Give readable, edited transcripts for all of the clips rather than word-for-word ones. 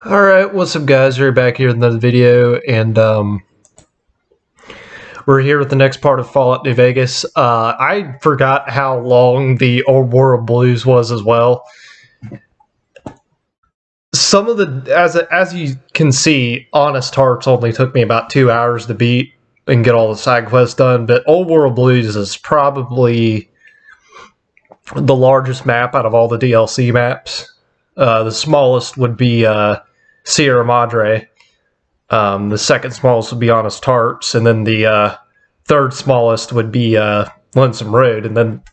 Alright, what's up guys? We're back here in another video, and we're here with the next part of Fallout New Vegas. I forgot how long the Old World Blues was as well. Some of the, as you can see, Honest Hearts only took me about 2 hours to beat and get all the side quests done, but Old World Blues is probably the largest map out of all the DLC maps. The smallest would be Sierra Madre. The second smallest would be Honest Hearts, and then the third smallest would be Lonesome Road, and then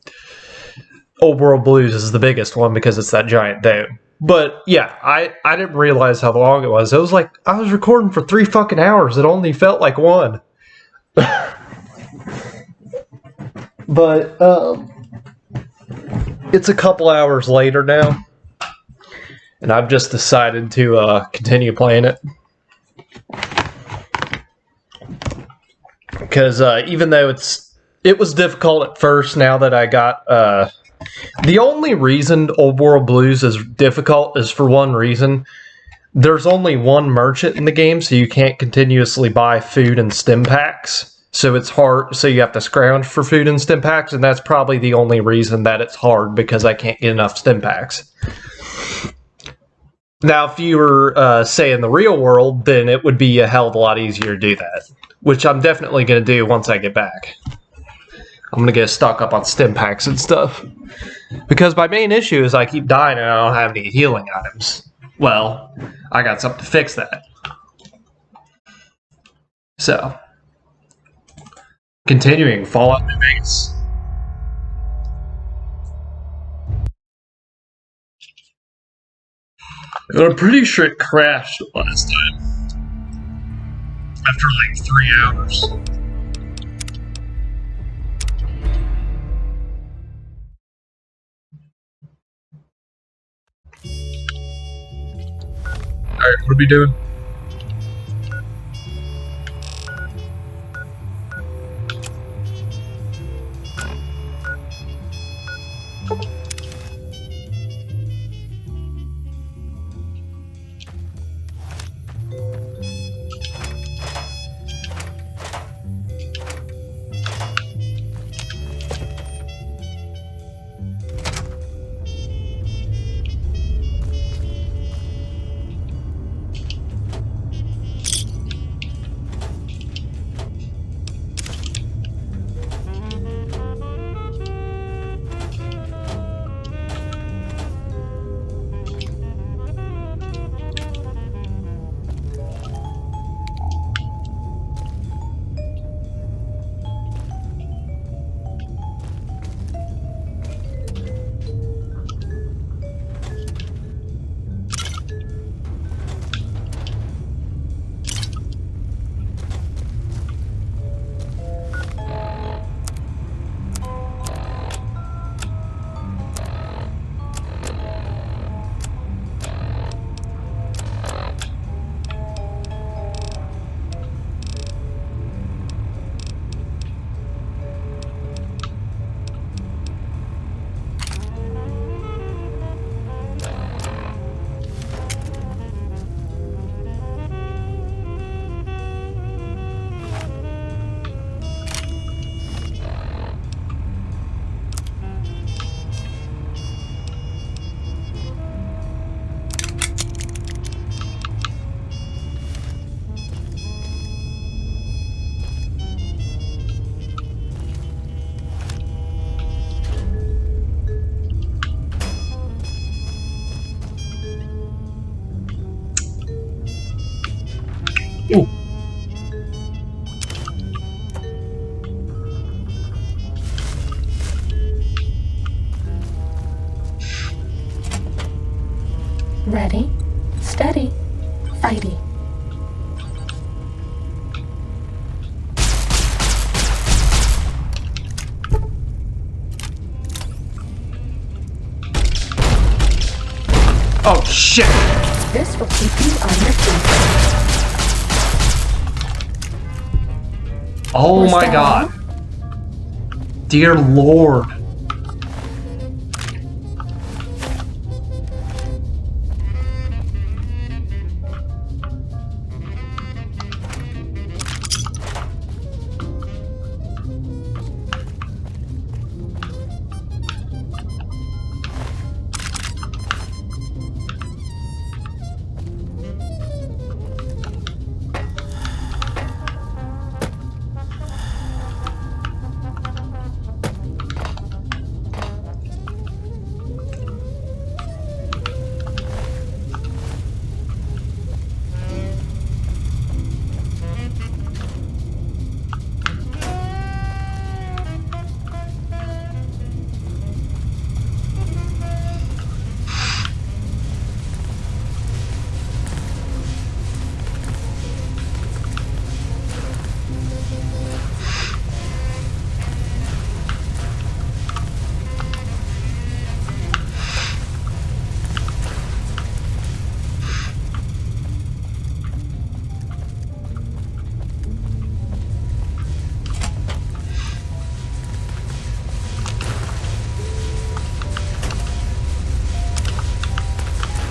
Old World Blues is the biggest one because it's that giant dome. But yeah, I didn't realize how long it was. It was like I was recording for 3 fucking hours. It only felt like one. But it's a couple hours later now, and I've just decided to continue playing it. Because even though it was difficult at first, now that I got the only reason Old World Blues is difficult is for one reason. There's only one merchant in the game, so you can't continuously buy food and stim packs. So it's hard, so you have to scrounge for food and stim packs, and that's probably the only reason that it's hard, because I can't get enough stim packs. Now, if you were, say, in the real world, then it would be a hell of a lot easier to do that, which I'm definitely going to do once I get back. I'm going to get stock up on stim packs and stuff. Because my main issue is I keep dying and I don't have any healing items. Well, I got something to fix that. So, continuing Fallout New Vegas. And I'm pretty sure it crashed last time. After like 3 hours. Alright, what are we doing? Ooh. Ready, steady, fighty. Oh shit! This will keep you on your feet. Oh my god. Dear Lord.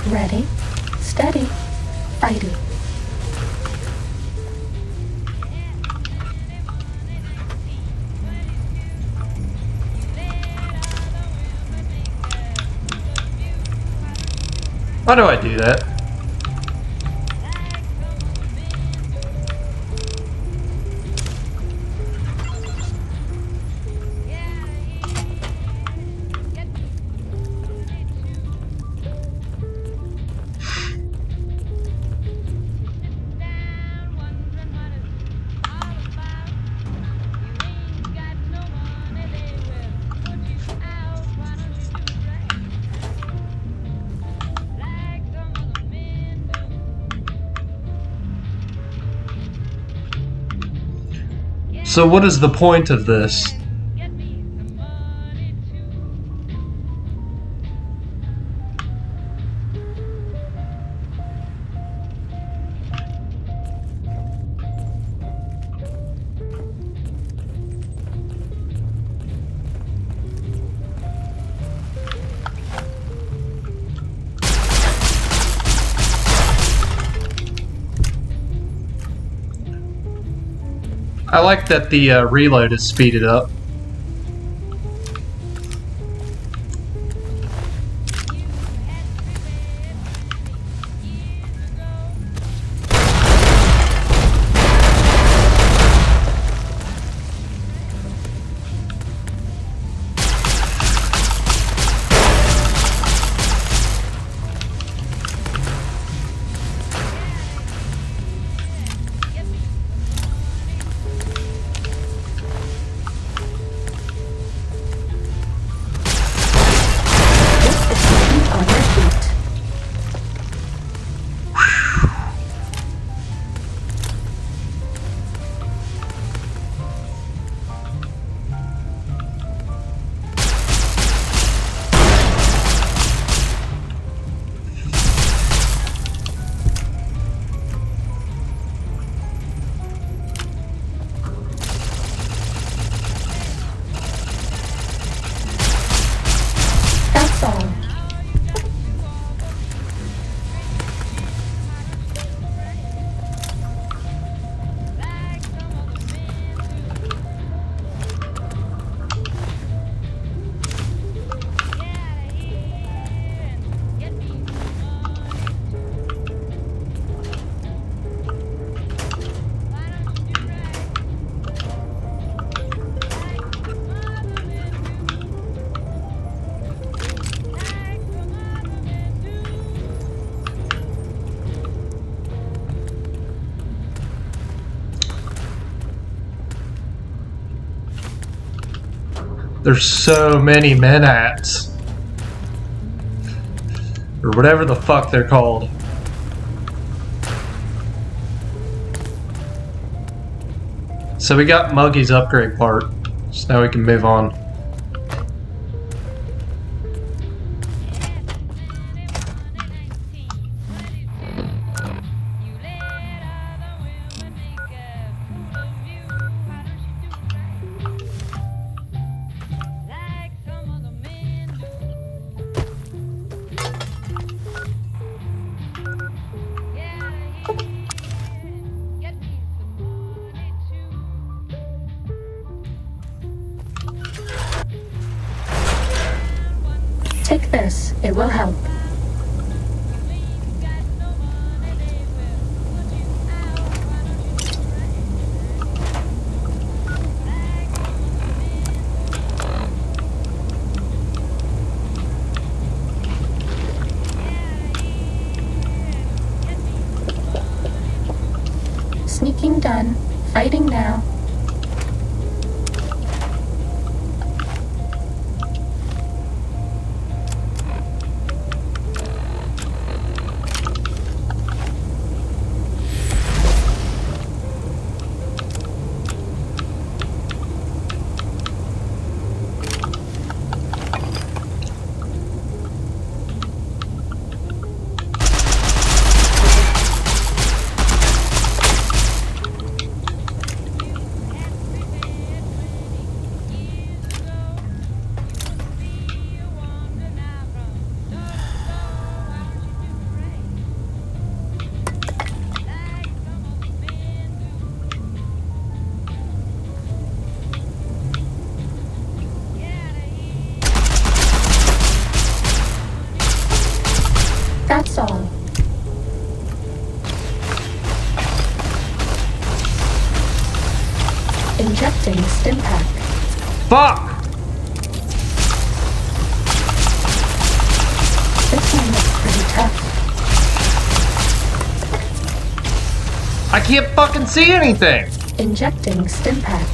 Ready, steady, fighting. Why do I do that? So what is the point of this? I like that the reload is speeded up. That's all. There's so many menats. Or whatever the fuck they're called. So we got Muggy's upgrade part. So now we can move on. Take this, it will help. Sneaking done, fighting now. That's all. Injecting Stimpack. Fuck! This one looks pretty tough. I can't fucking see anything! Injecting Stimpack.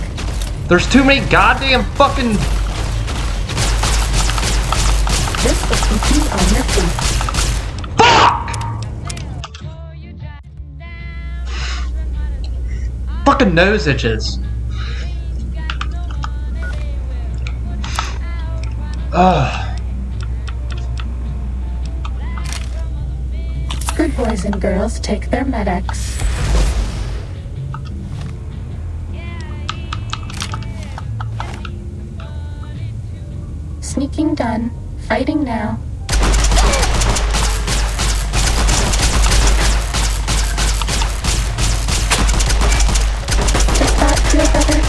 There's too many goddamn fucking... This will keep you on your feet. Fuck! Fucking nose itches. Ugh. Good boys and girls take their medics. Sneaking done. Fighting now. Does that feel better?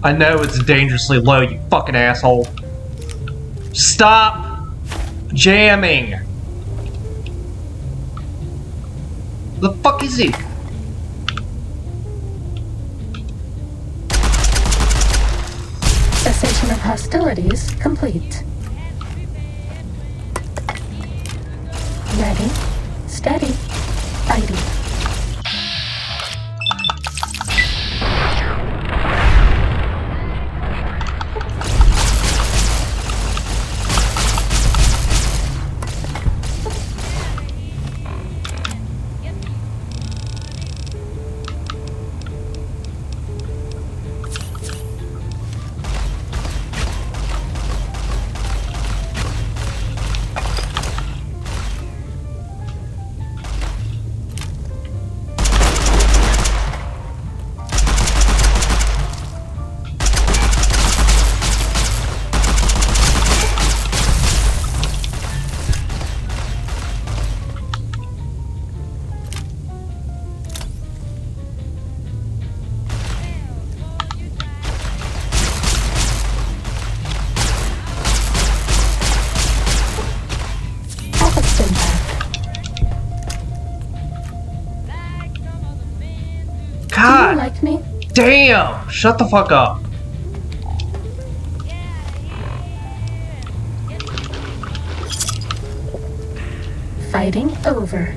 I know it's dangerously low, you fucking asshole. Stop jamming. The fuck is he? Cessation of hostilities complete. Ready, steady, fighting. Have a Stimpack. Do you God like me? damn! Shut the fuck up. Fighting over.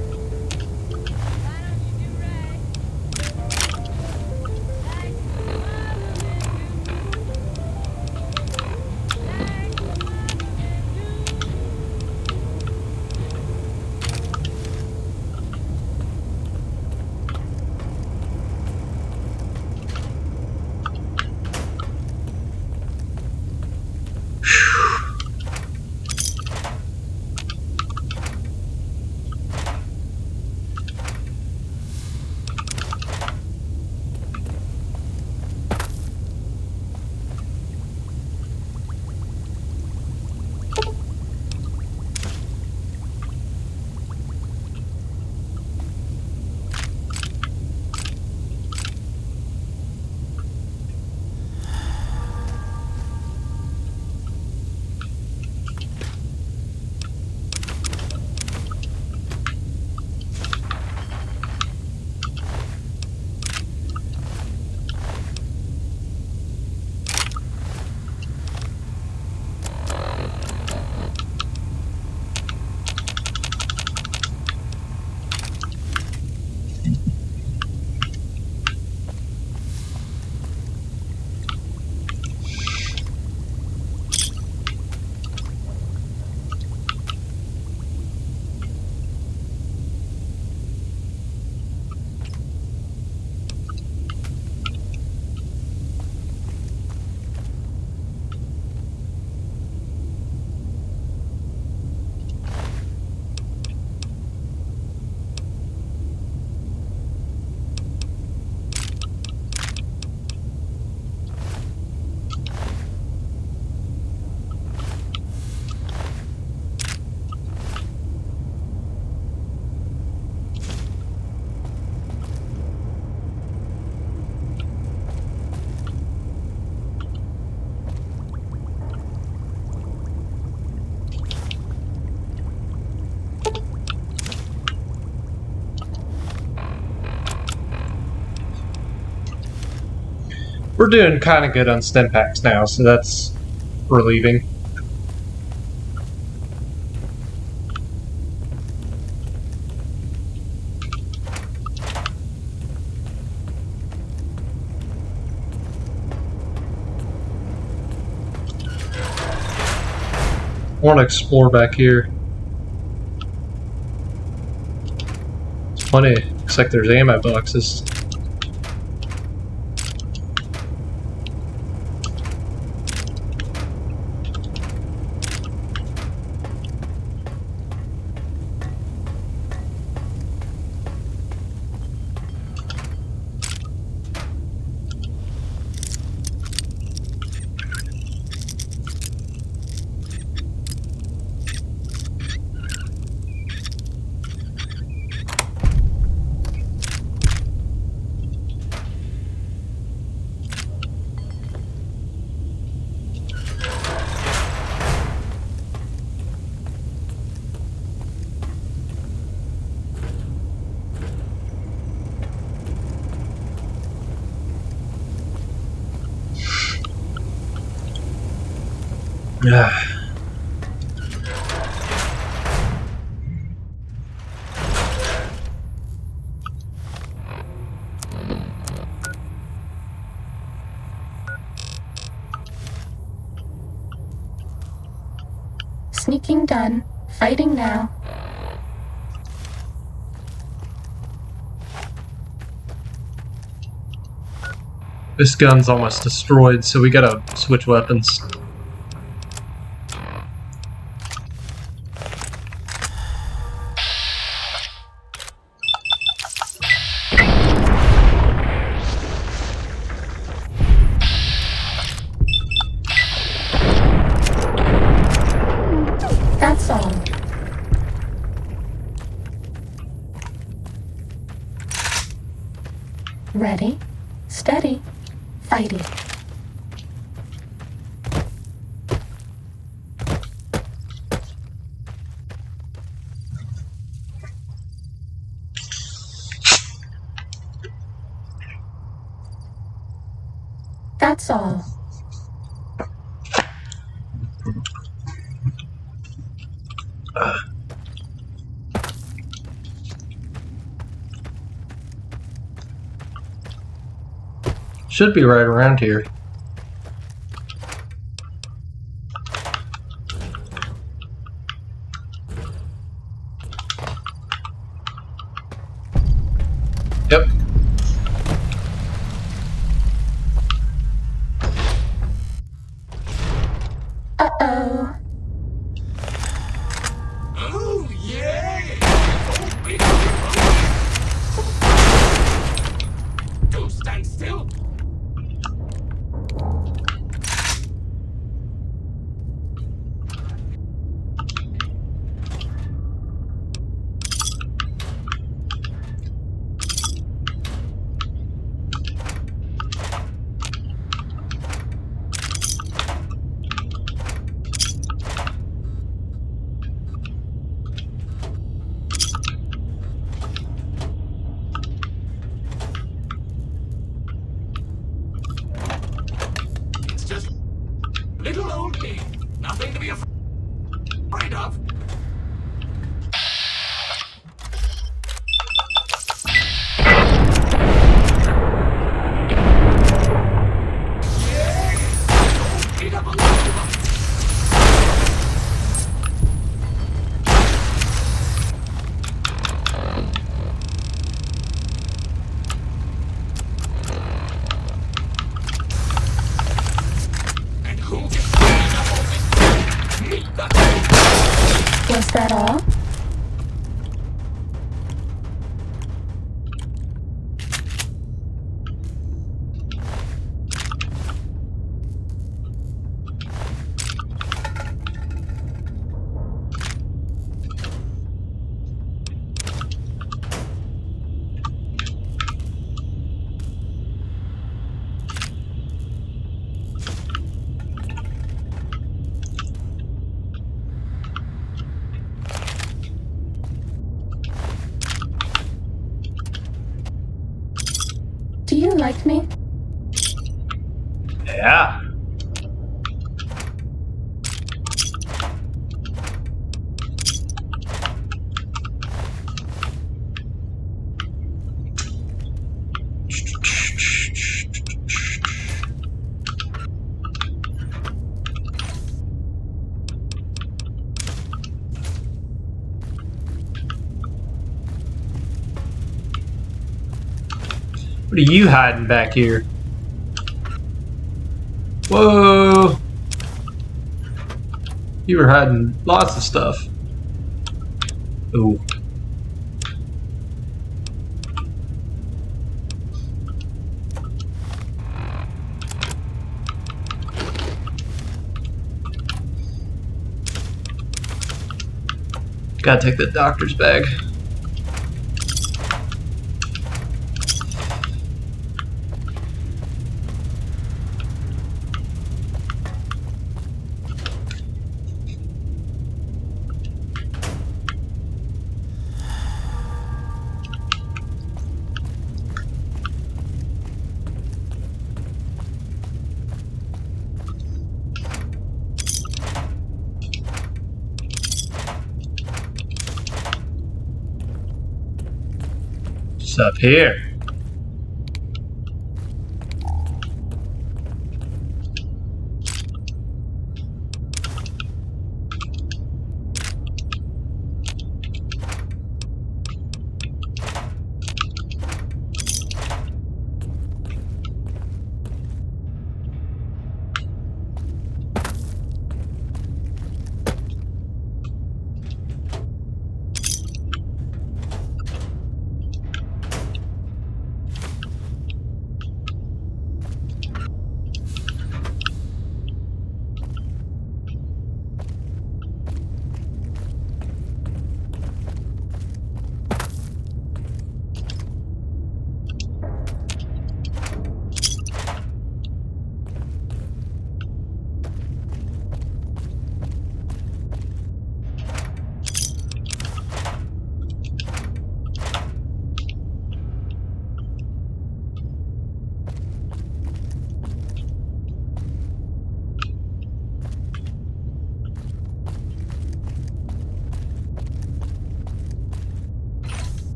We're doing kind of good on stim packs now, so that's relieving. I want to explore back here. It's funny, looks like there's ammo boxes. Yeah. Sneaking done. Fighting now. This gun's almost destroyed, so we gotta switch weapons. That's all. Ready, steady, fighting. That's all. Should be right around here. Yep. Uh-oh. Oh, yeah! Don't stand still! It's just little old me. Nothing to be afraid of. Beat up a little one. And who gets beat up on this? Me, that's it. Was that all? Do you like me? Yeah. What are you hiding back here? Whoa! You were hiding lots of stuff. Ooh. Gotta take the doctor's bag. What's up here?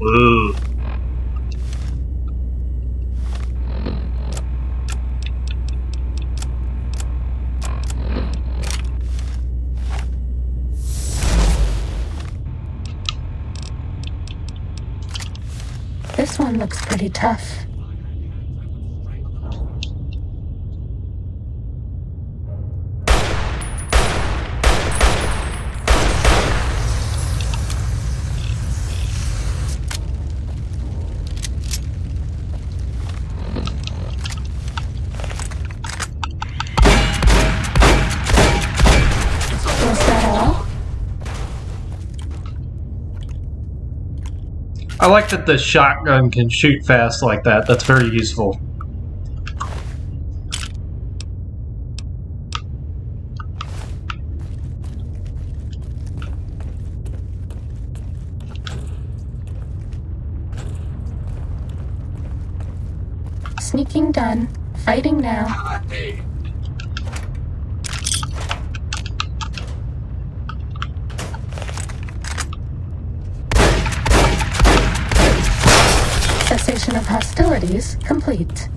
Ooh. This one looks pretty tough. Was that all? I like that the shotgun can shoot fast like that. That's very useful. Sneaking done. Fighting now. Hey, Cessation of hostilities complete.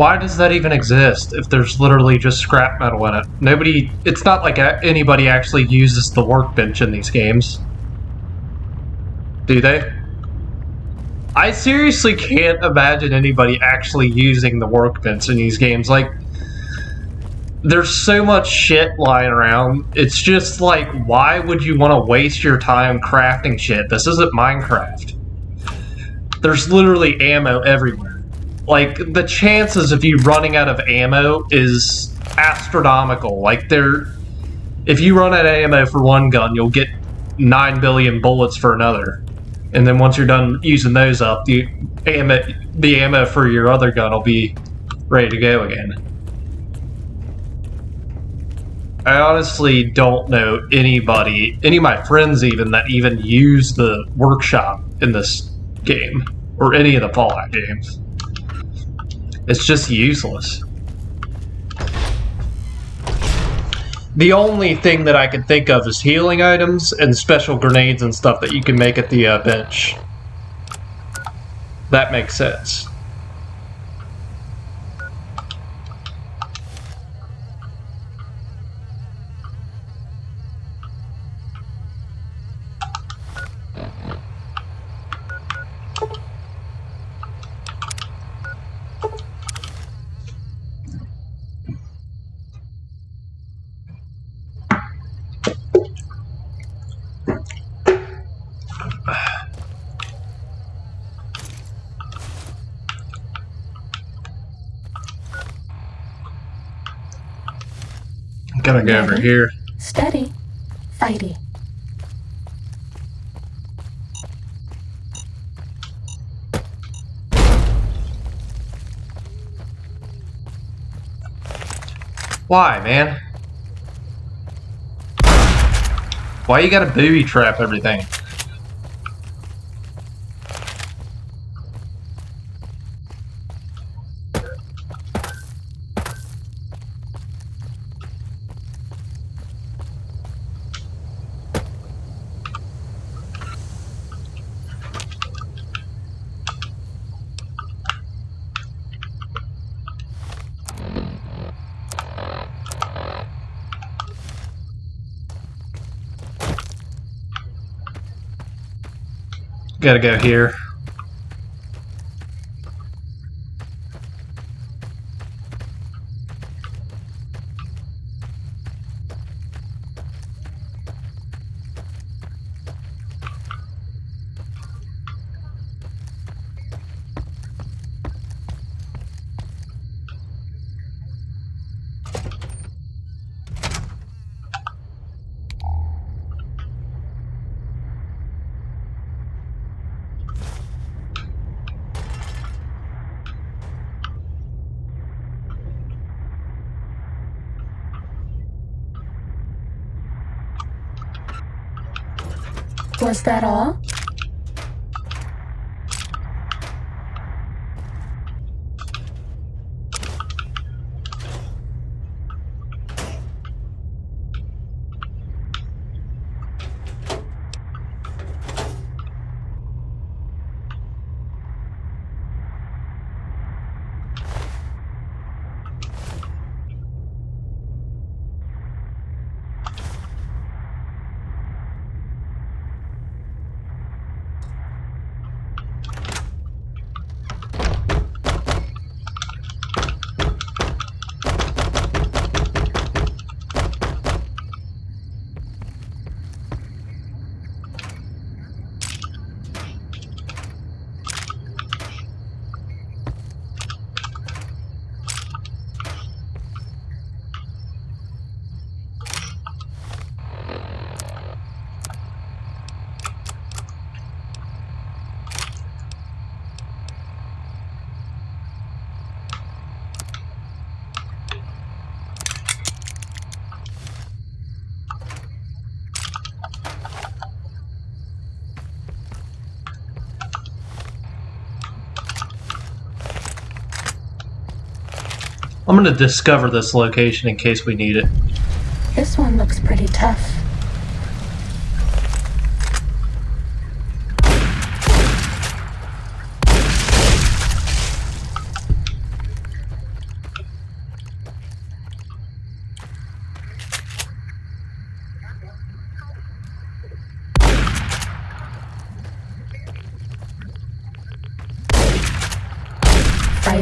Why does that even exist if there's literally just scrap metal in it? It's not like anybody actually uses the workbench in these games. Do they? I seriously can't imagine anybody actually using the workbench in these games. Like, there's so much shit lying around. It's just like, why would you want to waste your time crafting shit? This isn't Minecraft. There's literally ammo everywhere. Like, the chances of you running out of ammo is astronomical. Like, if you run out of ammo for one gun, you'll get 9 billion bullets for another. And then once you're done using those up, the ammo for your other gun will be ready to go again. I honestly don't know anybody, any of my friends even, that even use the workshop in this game, or any of the Fallout games. It's just useless. The only thing that I can think of is healing items and special grenades and stuff that you can make at the bench. That makes sense. Gotta go over here. Steady. Fighty. Why, man? Why you gotta booby trap everything? Gotta go here. Was that all? I'm gonna discover this location in case we need it. This one looks pretty tough.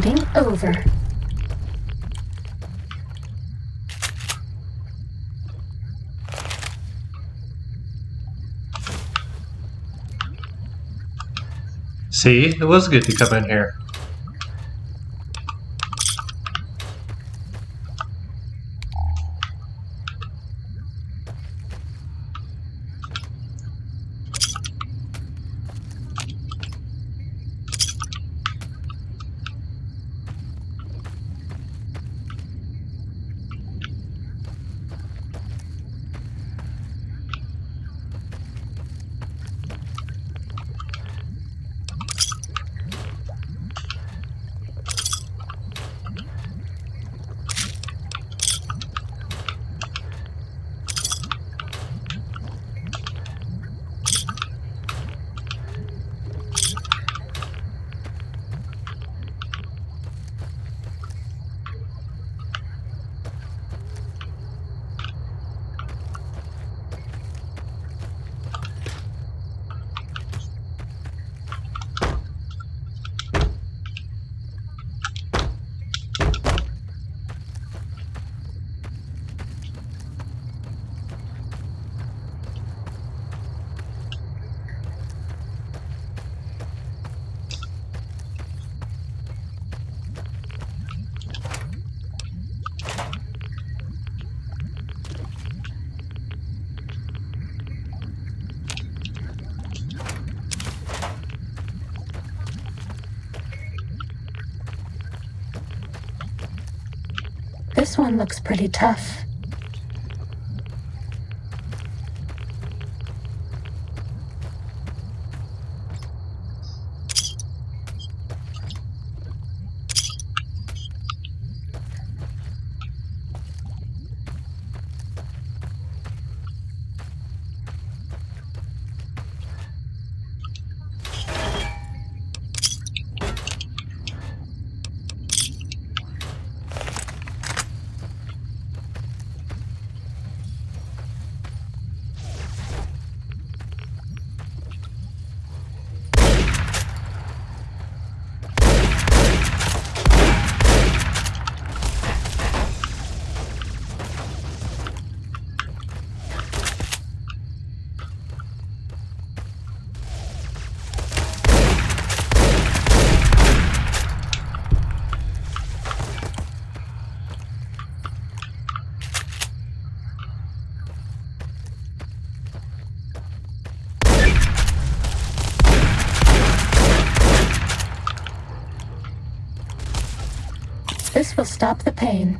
Activating over. See, it was good to come in here. This one looks pretty tough. This will stop the pain.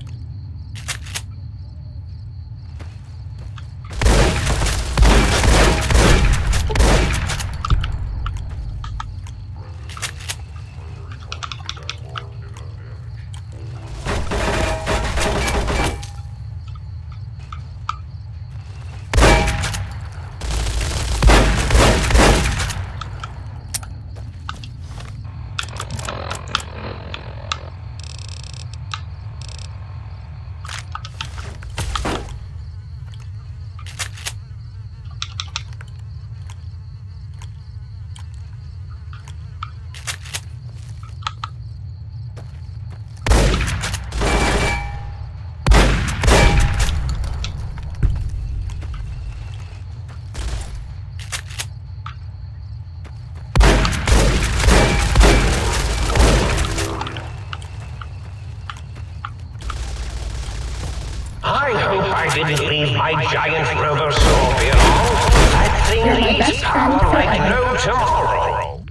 I hope I didn't leave my giant robosaur behind. That thing needs power like no tomorrow.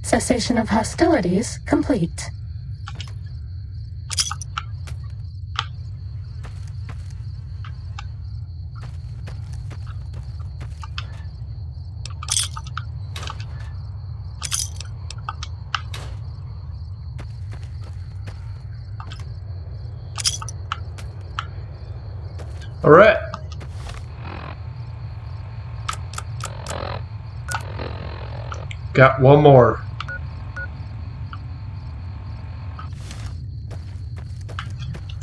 Cessation of hostilities complete. All right. Got one more.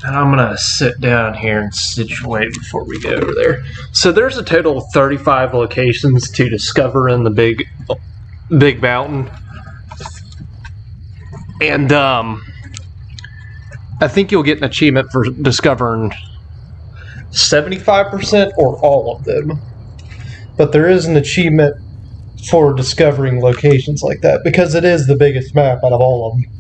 And I'm gonna sit down here and situate before we go over there. So there's a total of 35 locations to discover in the big mountain. And I think you'll get an achievement for discovering 75% or all of them. But there is an achievement for discovering locations like that, because it is the biggest map out of all of them.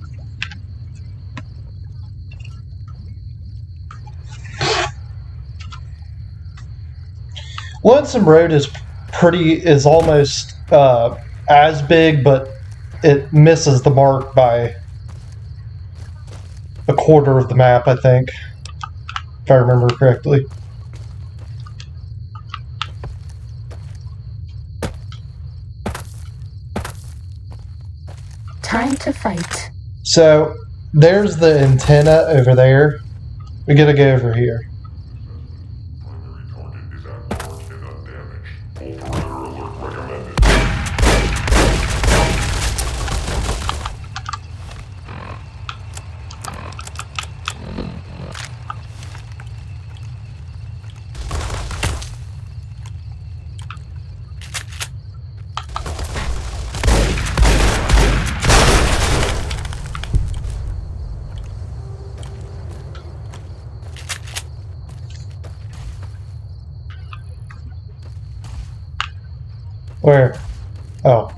Lonesome Road is almost as big, but it misses the mark by a quarter of the map, I think, if I remember correctly. Time to fight. So, there's the antenna over there. We gotta go over here. Where? Oh.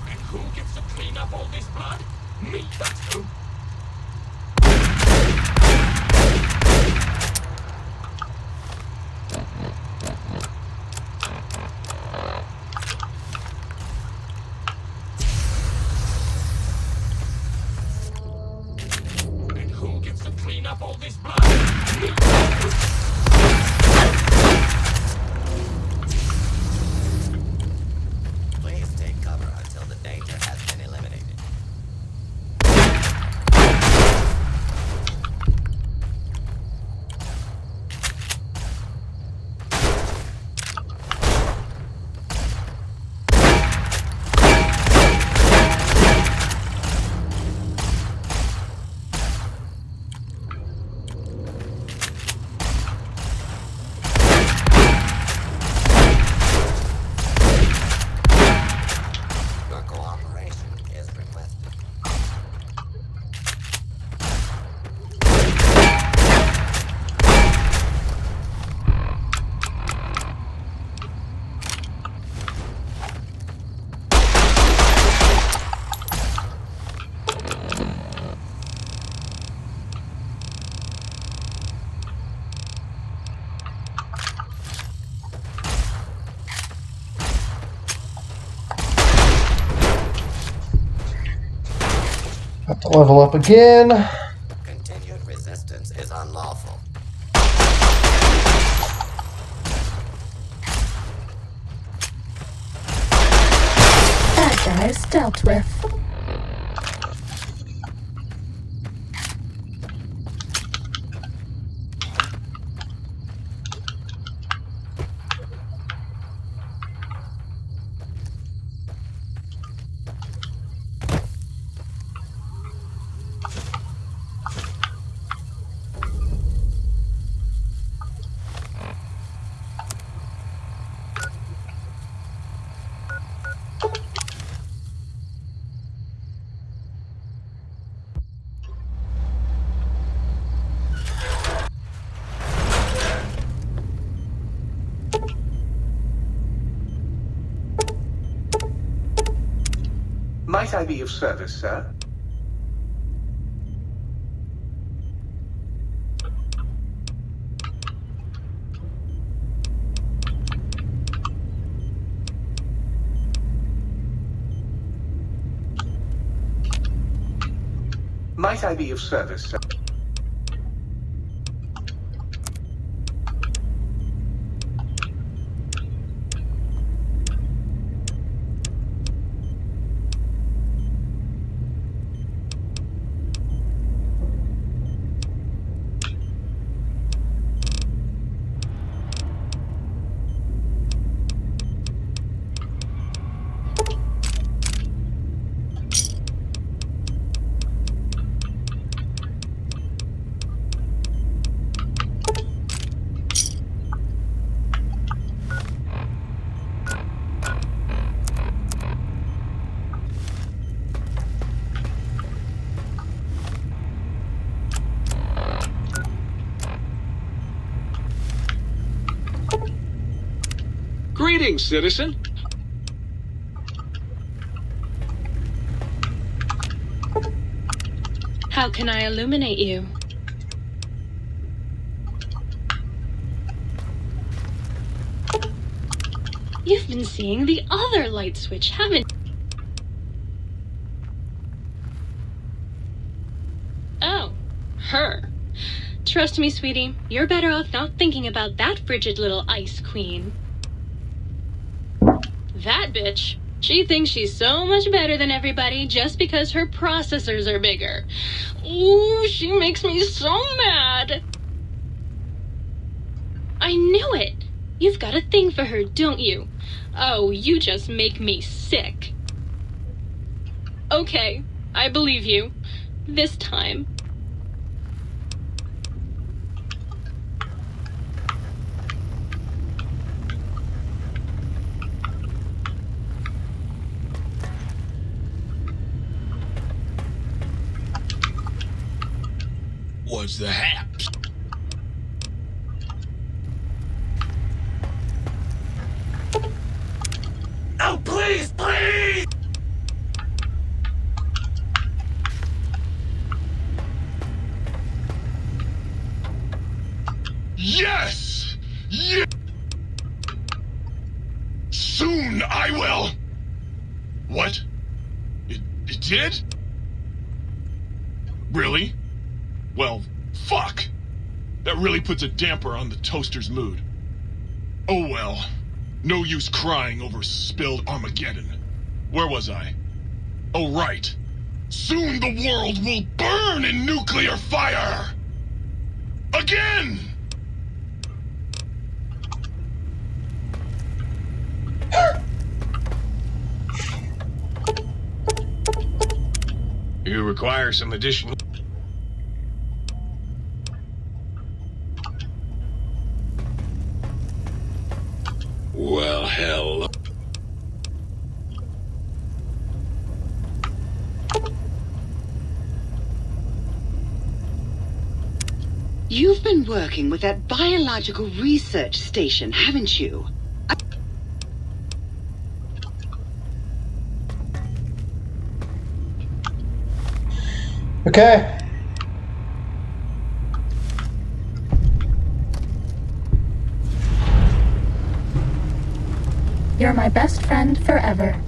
And who gets to clean up all this blood? Me, that's who. And who gets to clean up all this blood? Me, that's who. Please take cover until the danger has been eliminated. Your cooperation is requested. Have to level up again. Continued resistance is unlawful. Bad guys dealt with. Might I be of service, sir? Might I be of service, sir? Greetings, citizen. How can I illuminate you? You've been seeing the other light switch, haven't you? Oh, her. Trust me, sweetie, you're better off not thinking about that frigid little ice queen. That bitch. She thinks she's so much better than everybody just because her processors are bigger. Ooh, she makes me so mad. I knew it. You've got a thing for her, don't you? Oh, you just make me sick. Okay, I believe you. This time. What's the haps? Oh, please, please! Yes! Yes! Soon I will! What? It did? Really? Well, fuck! That really puts a damper on the toaster's mood. Oh well. No use crying over spilled Armageddon. Where was I? Oh right. Soon the world will burn in nuclear fire! Again! You require some additional... Well, hell. You've been working with that biological research station, haven't you? Okay. You're my best friend forever.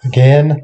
Again.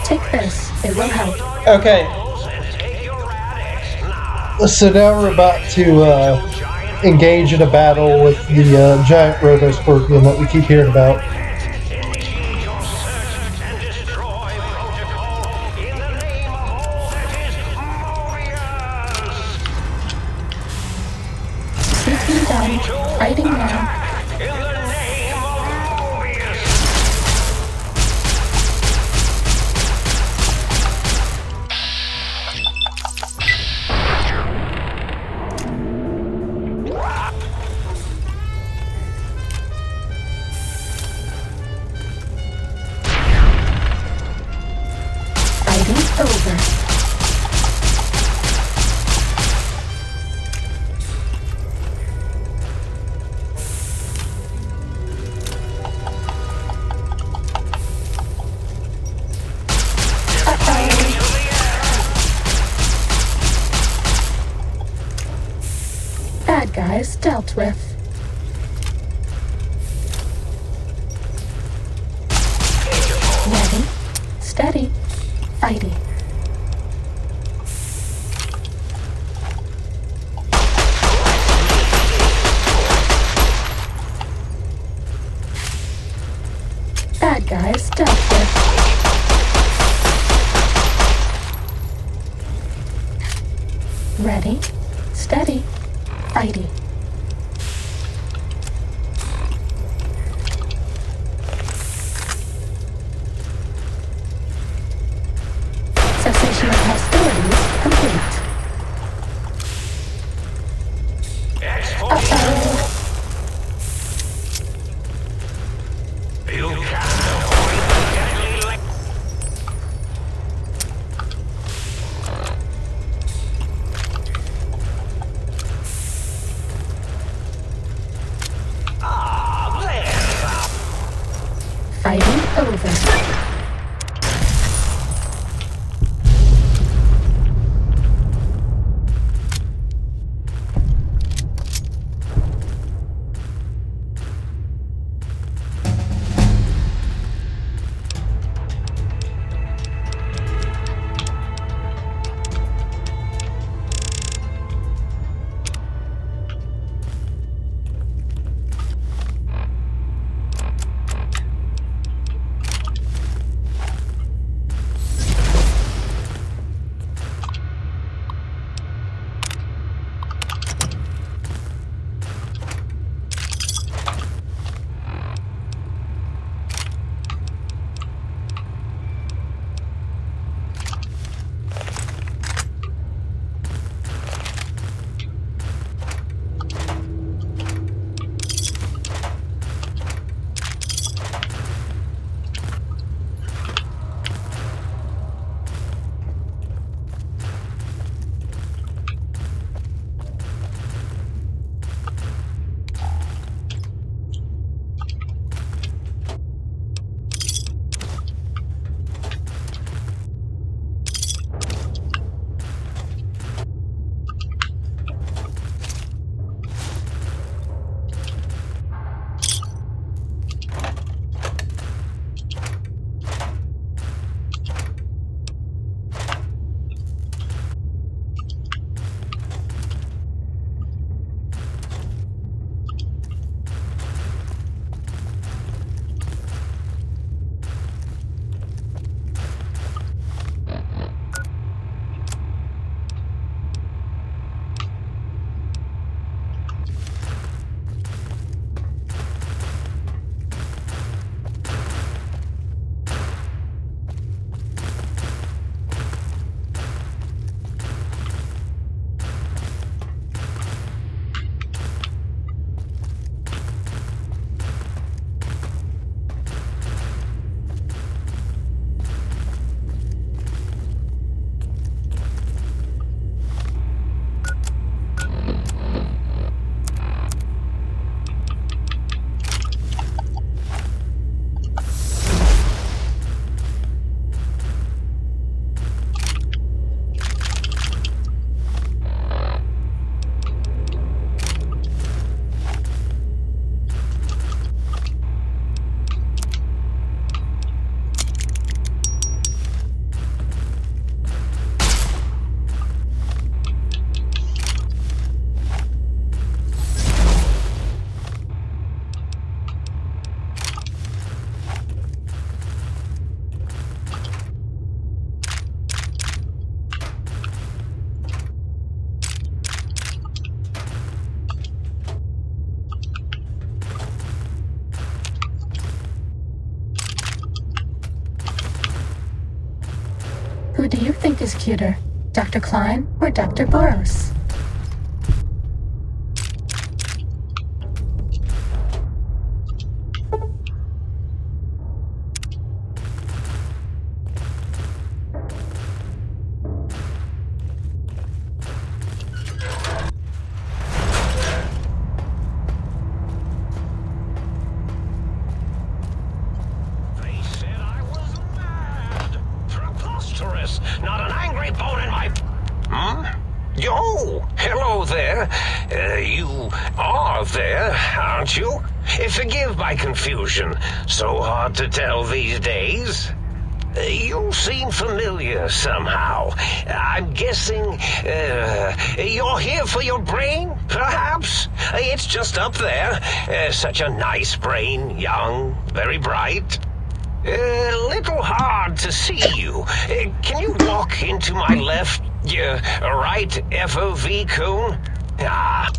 Take this. It will help. Okay. So now we're about to engage in a battle with the giant Robo-Scorpion that we keep hearing about. CP done. Fighting now. Fighting over. Bad guys dealt with. Ready, steady, fighting. Bad guys dealt with. Ready, steady, fighting. Cessation of hostilities complete. Uh-oh. You can't avoid the deadly Fighting over. Who do you think is cuter, Dr. Klein or Dr. Boros? They said I was mad. Preposterous. Not an angry bone in my... Yo, hello there. You are there, aren't you? Forgive my confusion. So hard to tell these days. You seem familiar somehow. I'm guessing you're here for your brain, perhaps? It's just up there. Such a nice brain, young, very bright. A little hard to see you. Can you walk into my left, right FOV cone? Ah.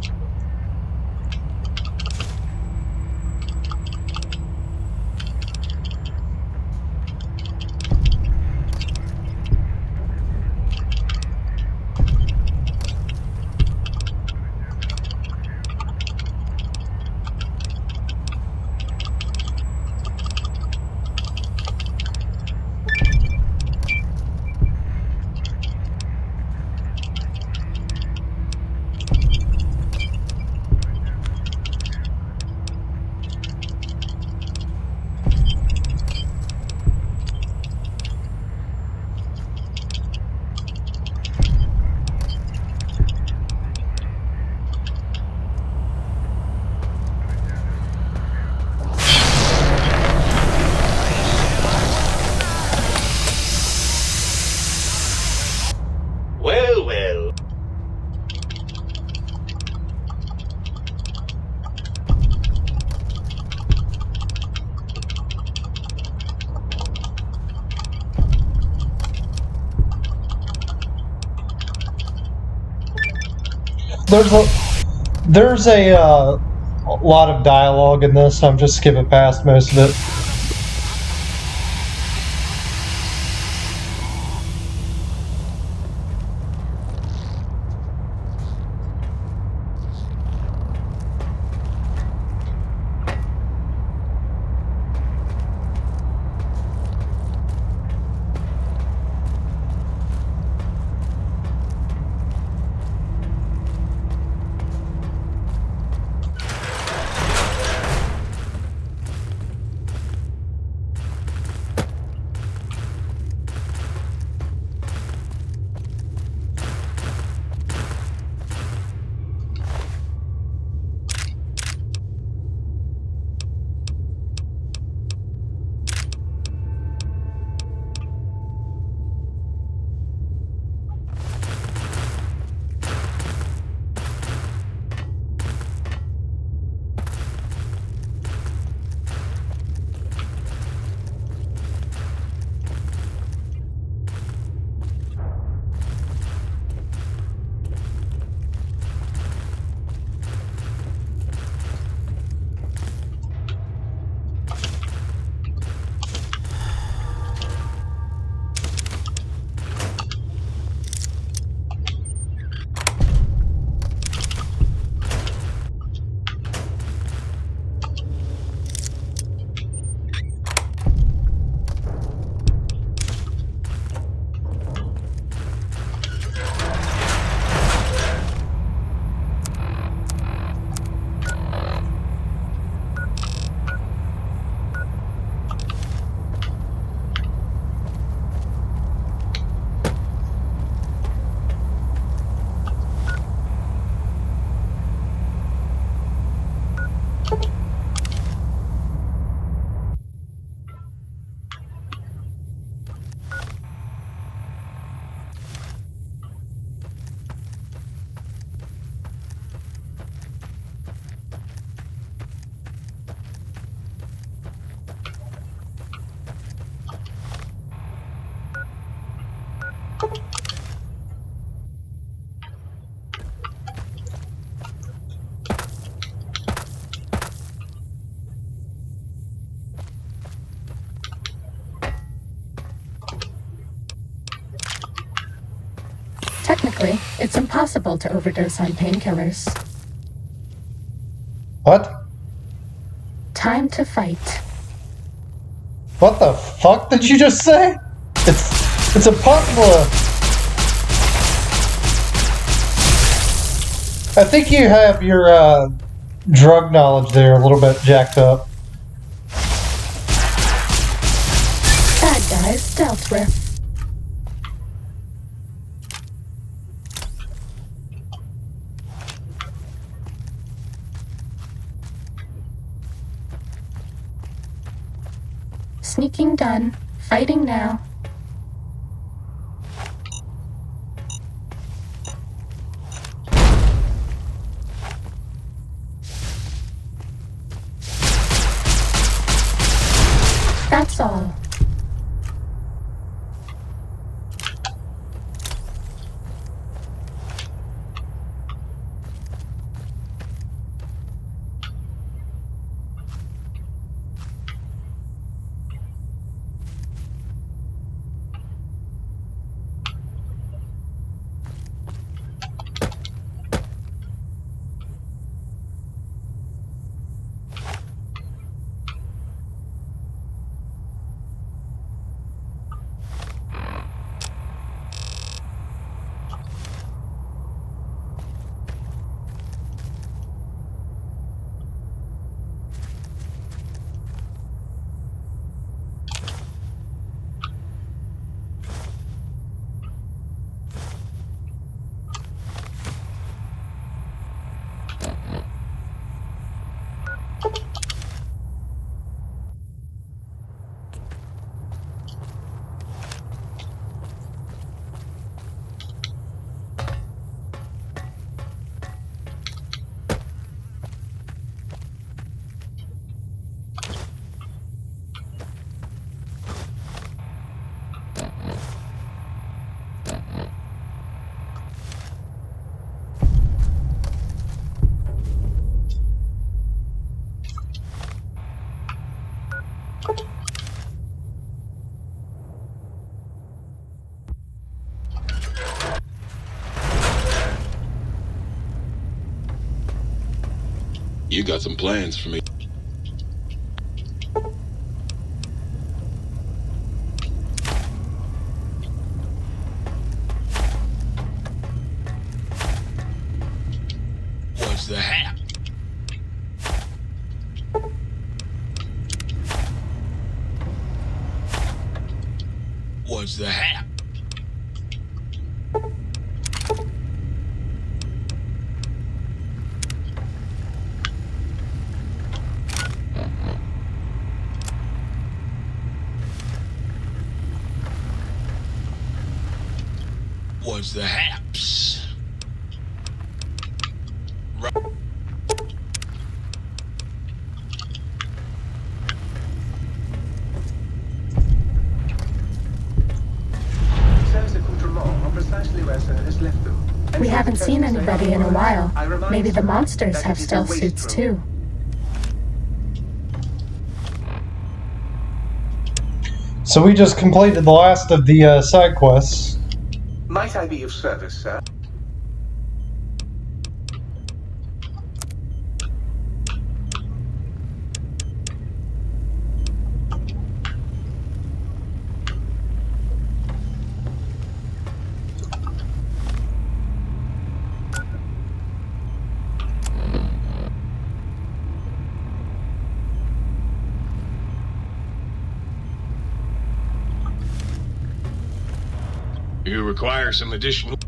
Well, well. There's a lot of dialogue in this. I'm just skipping past most of it. Scientifically, it's impossible to overdose on painkillers. What? Time to fight. What the fuck did you just say? It's impossible. I think you have your drug knowledge there a little bit jacked up. Bad guys dealt with. Sneaking done. Fighting now. That's all. You got some plans for me. What's the hap? What's the hap? What's the haps? We haven't seen anybody in a while. Maybe the monsters have stealth suits too. So we just completed the last of the side quests. Might I be of service, sir? You require some additional...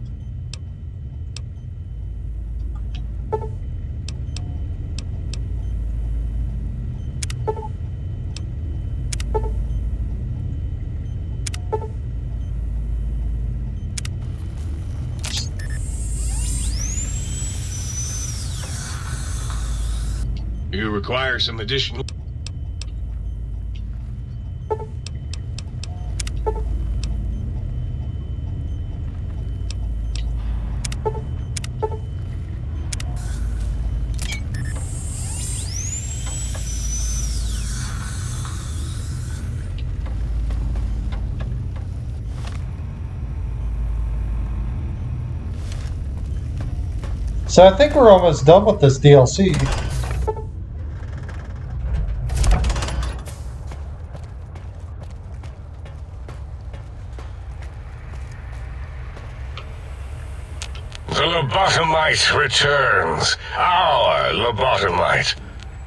You require some additional... So I think we're almost done with this DLC. The lobotomite returns. Our lobotomite.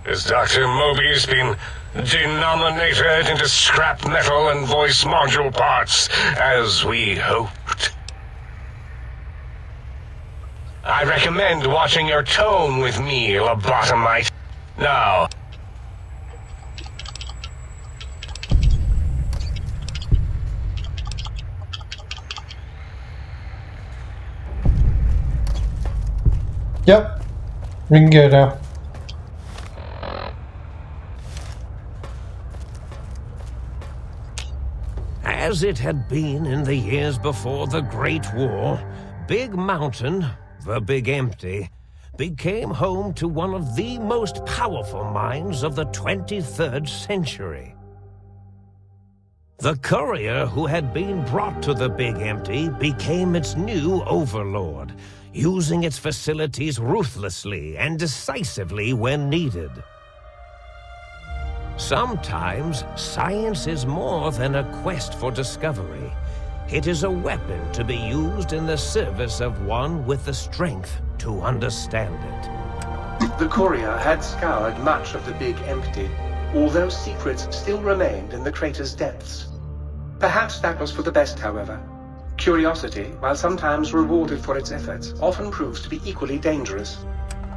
Has Dr. Mobius been denominated into scrap metal and voice module parts, as we hoped? I recommend watching your tone with me, lobotomite. Now... Yep. We can go now. As it had been in the years before the Great War, Big Mountain, the Big Empty, became home to one of the most powerful minds of the 23rd century. The courier who had been brought to the Big Empty became its new overlord, using its facilities ruthlessly and decisively when needed. Sometimes, science is more than a quest for discovery. It is a weapon to be used in the service of one with the strength to understand it. The courier had scoured much of the Big Empty, although secrets still remained in the crater's depths. Perhaps that was for the best, however. Curiosity, while sometimes rewarded for its efforts, often proves to be equally dangerous.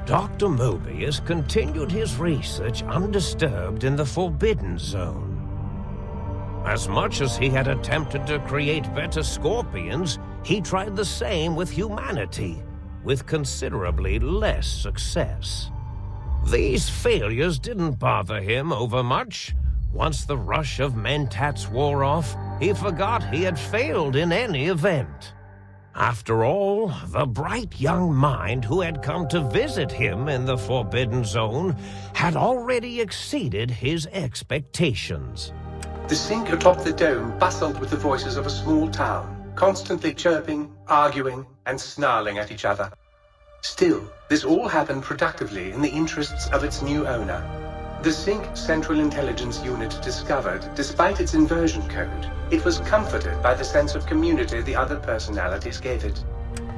Dr. Mobius continued his research undisturbed in the Forbidden Zone. As much as he had attempted to create better scorpions, he tried the same with humanity, with considerably less success. These failures didn't bother him overmuch. Once the rush of mentats wore off, he forgot he had failed in any event. After all, the bright young mind who had come to visit him in the Forbidden Zone had already exceeded his expectations. The sink atop the dome bustled with the voices of a small town, constantly chirping, arguing, and snarling at each other. Still, this all happened productively in the interests of its new owner. The Sync Central Intelligence Unit discovered, despite its inversion code, it was comforted by the sense of community the other personalities gave it.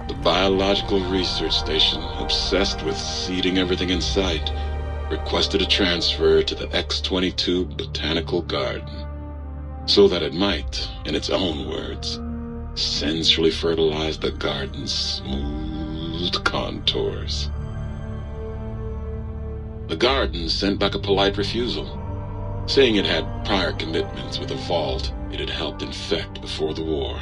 The Biological Research Station, obsessed with seeding everything in sight, requested a transfer to the X-22 Botanical Garden, so that it might, in its own words, sensually fertilize the garden's smooth contours. The garden sent back a polite refusal, saying it had prior commitments with a vault it had helped infect before the war.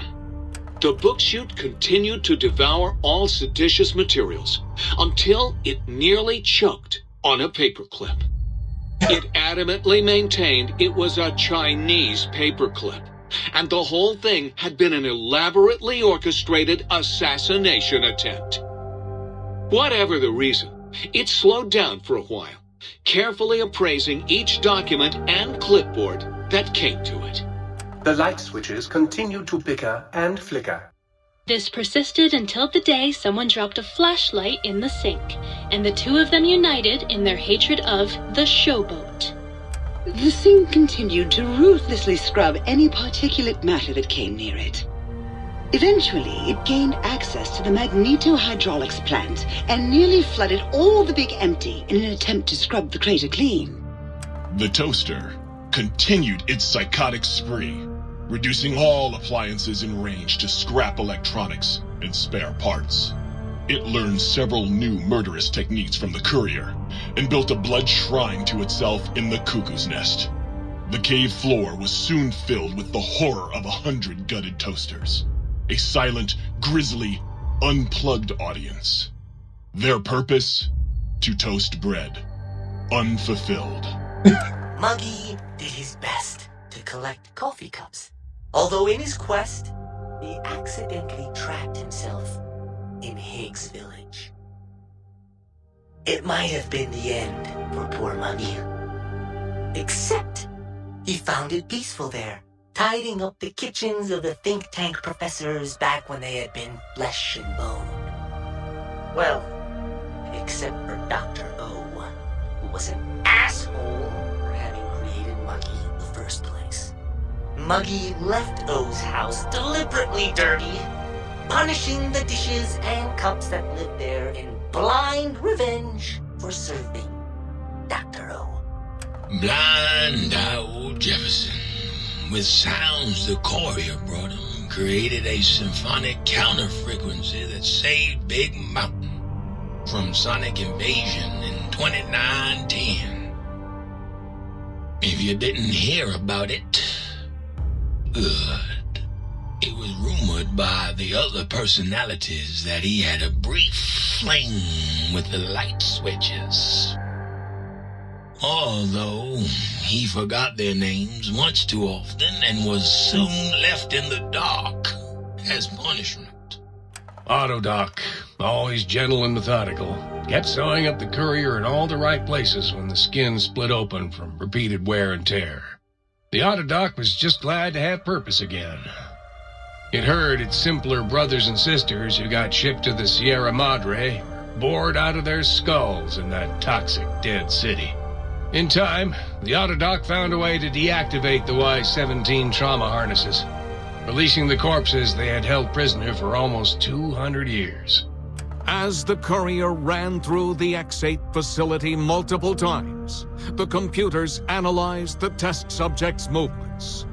The book chute continued to devour all seditious materials until it nearly choked on a paperclip. It adamantly maintained it was a Chinese paperclip, and the whole thing had been an elaborately orchestrated assassination attempt. Whatever the reason, it slowed down for a while, carefully appraising each document and clipboard that came to it. The light switches continued to bicker and flicker. This persisted until the day someone dropped a flashlight in the sink, and the two of them united in their hatred of the showboat. The sink continued to ruthlessly scrub any particulate matter that came near it. Eventually, it gained access to the magnetohydraulics plant and nearly flooded all the Big Empty in an attempt to scrub the crater clean. The toaster continued its psychotic spree, reducing all appliances in range to scrap electronics and spare parts. It learned several new murderous techniques from the courier and built a blood shrine to itself in the cuckoo's nest. The cave floor was soon filled with the horror of 100 gutted toasters. A silent, grisly, unplugged audience. Their purpose? To toast bread. Unfulfilled. Muggy did his best to collect coffee cups, although in his quest, he accidentally trapped himself in Higgs Village. It might have been the end for poor Muggy. Except, he found it peaceful there, tidying up the kitchens of the think tank professors back when they had been flesh and bone. Well, except for Dr. O, who was an asshole for having created Muggy in the first place. Muggy left O's house deliberately dirty, punishing the dishes and cups that lived there in blind revenge for serving Dr. O. Blind old Jefferson, with sounds the courier brought him, created a symphonic counter-frequency that saved Big Mountain from sonic invasion in 2910. If you didn't hear about it, good. It was rumored by the other personalities that he had a brief fling with the light switches. Although he forgot their names much too often and was soon left in the dark as punishment. Autodoc, always gentle and methodical, kept sewing up the courier in all the right places when the skin split open from repeated wear and tear. The Autodoc was just glad to have purpose again. It heard its simpler brothers and sisters who got shipped to the Sierra Madre bored out of their skulls in that toxic dead city. In time, the Autodoc found a way to deactivate the Y-17 trauma harnesses, releasing the corpses they had held prisoner for almost 200 years. As the courier ran through the X-8 facility multiple times, the computers analyzed the test subject's movements.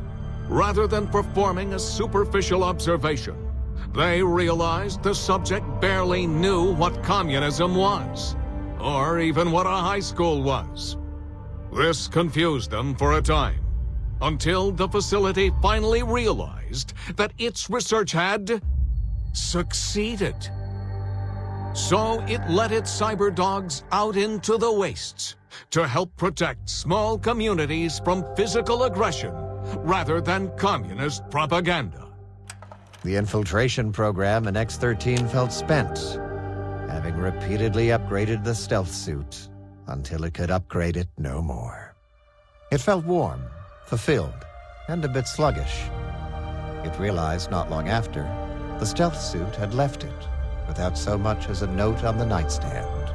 Rather than performing a superficial observation, they realized the subject barely knew what communism was, or even what a high school was. This confused them for a time, until the facility finally realized that its research had succeeded. So it let its cyber dogs out into the wastes to help protect small communities from physical aggression rather than communist propaganda. The infiltration program in X-13 felt spent, having repeatedly upgraded the stealth suit until it could upgrade it no more. It felt warm, fulfilled, and a bit sluggish. It realized not long after, the stealth suit had left it without so much as a note on the nightstand.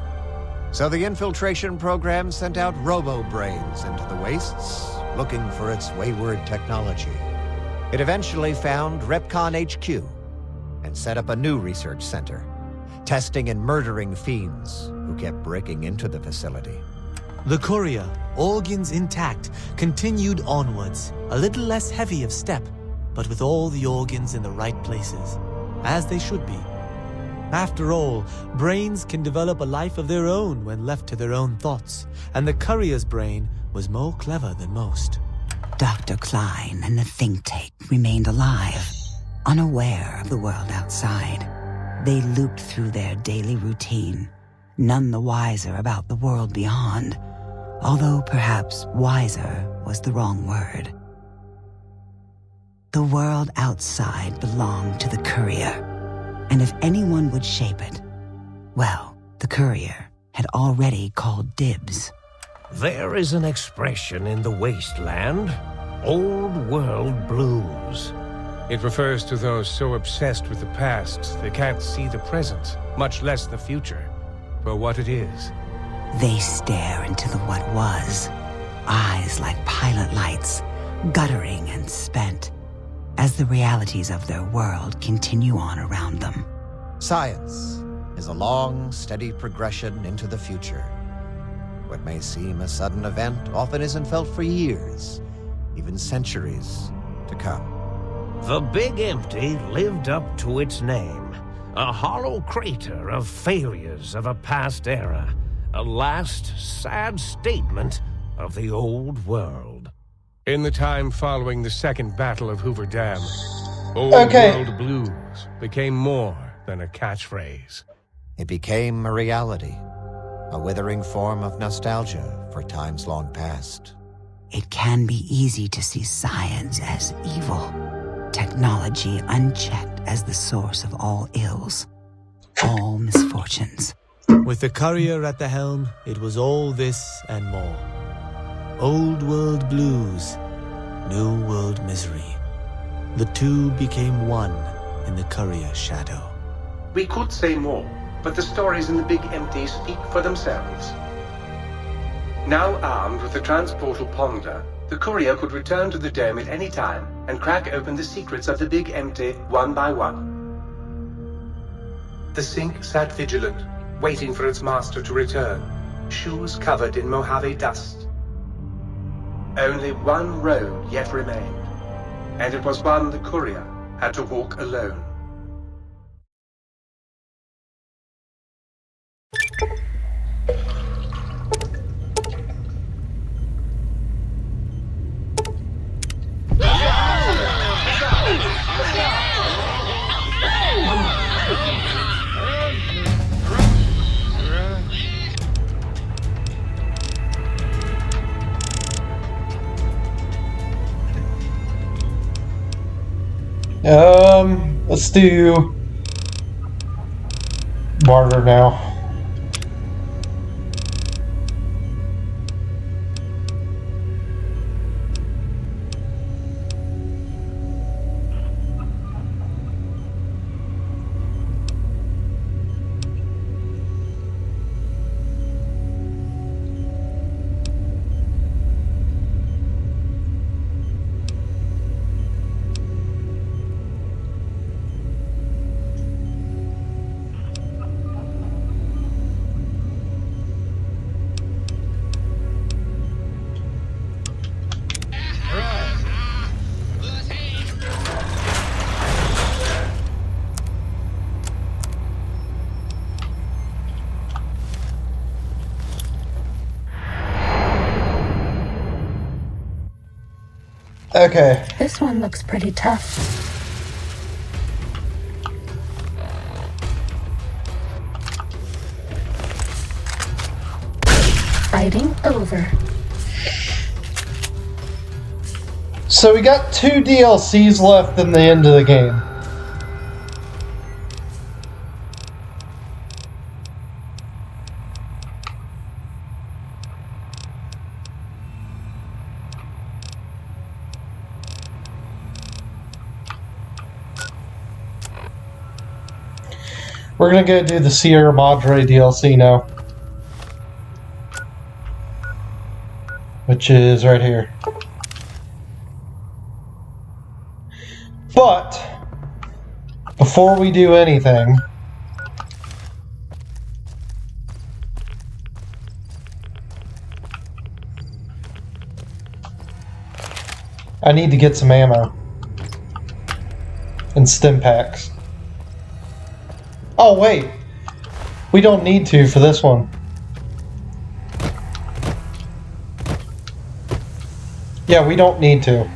So the infiltration program sent out robo-brains into the wastes, looking for its wayward technology. It eventually found Repcon HQ and set up a new research center, testing and murdering fiends who kept breaking into the facility. The courier, organs intact, continued onwards, a little less heavy of step, but with all the organs in the right places, as they should be. After all, brains can develop a life of their own when left to their own thoughts, and the courier's brain was more clever than most. Dr. Klein and the think tank remained alive, unaware of the world outside. They looped through their daily routine, none the wiser about the world beyond, although perhaps wiser was the wrong word. The world outside belonged to the courier, and if anyone would shape it, well, the courier had already called dibs. There is an expression in the wasteland, old world blues. It refers to those so obsessed with the past they can't see the present, much less the future, for what it is. They stare into the what was, eyes like pilot lights, guttering and spent, as the realities of their world continue on around them. Science is a long, steady progression into the future. What may seem a sudden event often isn't felt for years, even centuries to come. The Big Empty lived up to its name, a hollow crater of failures of a past era, a last sad statement of the old world. In the time following the Second Battle of Hoover Dam, Old World Blues became more than a catchphrase. It became a reality, a withering form of nostalgia for times long past. It can be easy to see science as evil, technology unchecked as the source of all ills, all misfortunes. With the courier at the helm, it was all this and more. Old world blues, new world misery. The two became one in the courier's shadow. We could say more, but the stories in the Big Empty speak for themselves. Now armed with the transportal Ponder, the courier could return to the dome at any time and crack open the secrets of the Big Empty one by one. The Sync sat vigilant, waiting for its master to return, shoes covered in Mojave dust. Only one road yet remained, and it was one the courier had to walk alone. Let's do barter now. Okay. This one looks pretty tough. Fighting over. So we got 2 DLCs left in the end of the game. We're gonna go do the Sierra Madre DLC now. Which is right here. But, before we do anything, I need to get some ammo. And stim packs. Oh wait, we don't need to for this one. Yeah, we don't need to.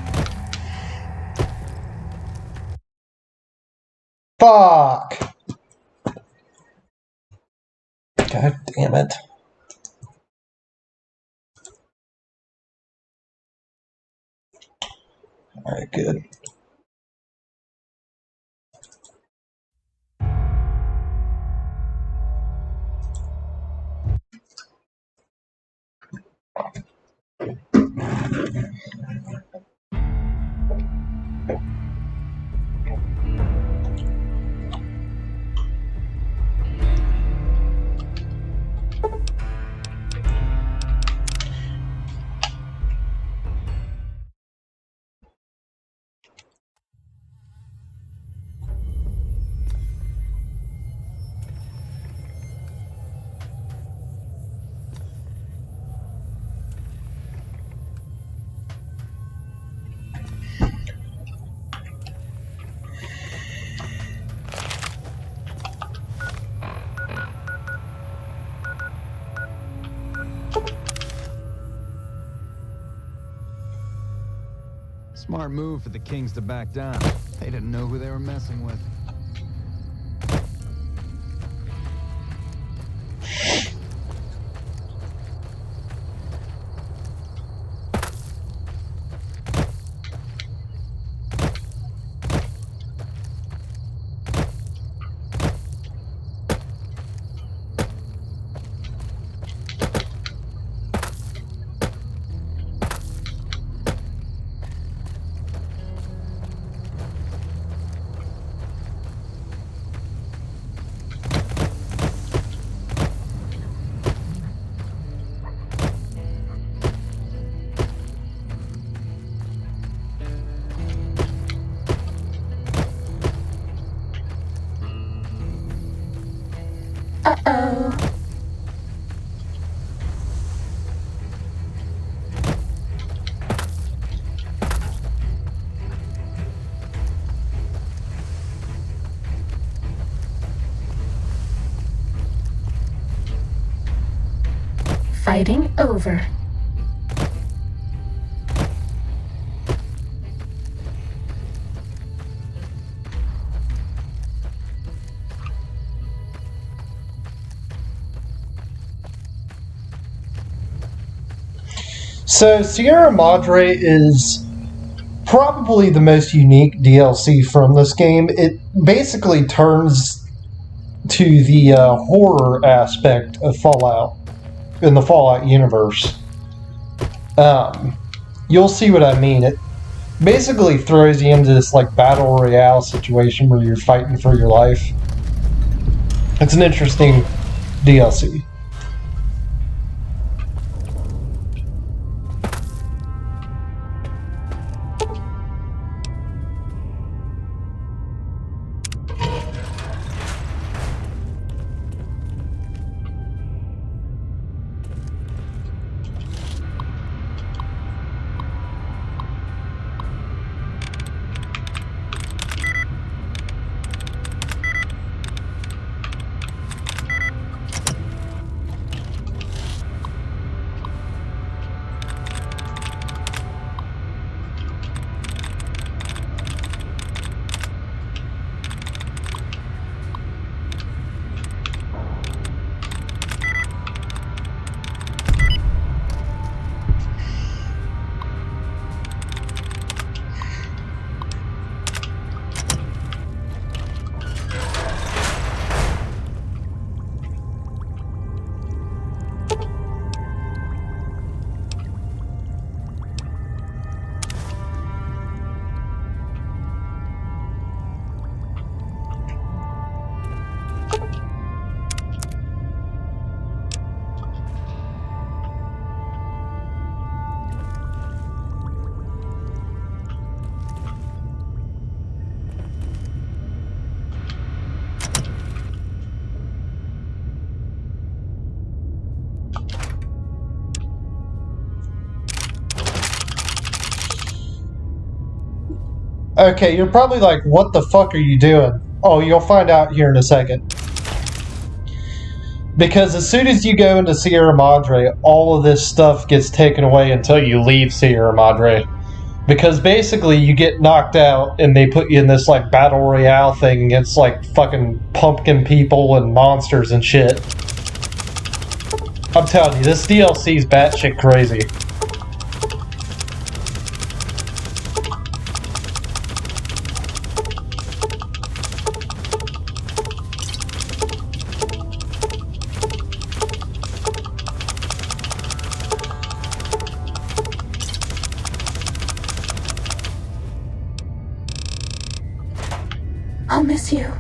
Fuck! God damn it. Alright, good. Smart move for the Kings to back down. They didn't know who they were messing with. Fighting over. So, Sierra Madre is probably the most unique DLC from this game. It basically turns to the horror aspect of Fallout in the Fallout universe. You'll see what I mean. It basically throws you into this like battle royale situation where you're fighting for your life. It's an interesting DLC. Okay, you're probably like, what the fuck are you doing? Oh, you'll find out here in a second. Because as soon as you go into Sierra Madre, all of this stuff gets taken away until you leave Sierra Madre. Because basically you get knocked out and they put you in this like battle royale thing against like fucking pumpkin people and monsters and shit. I'm telling you, this DLC's batshit crazy. I'll miss you.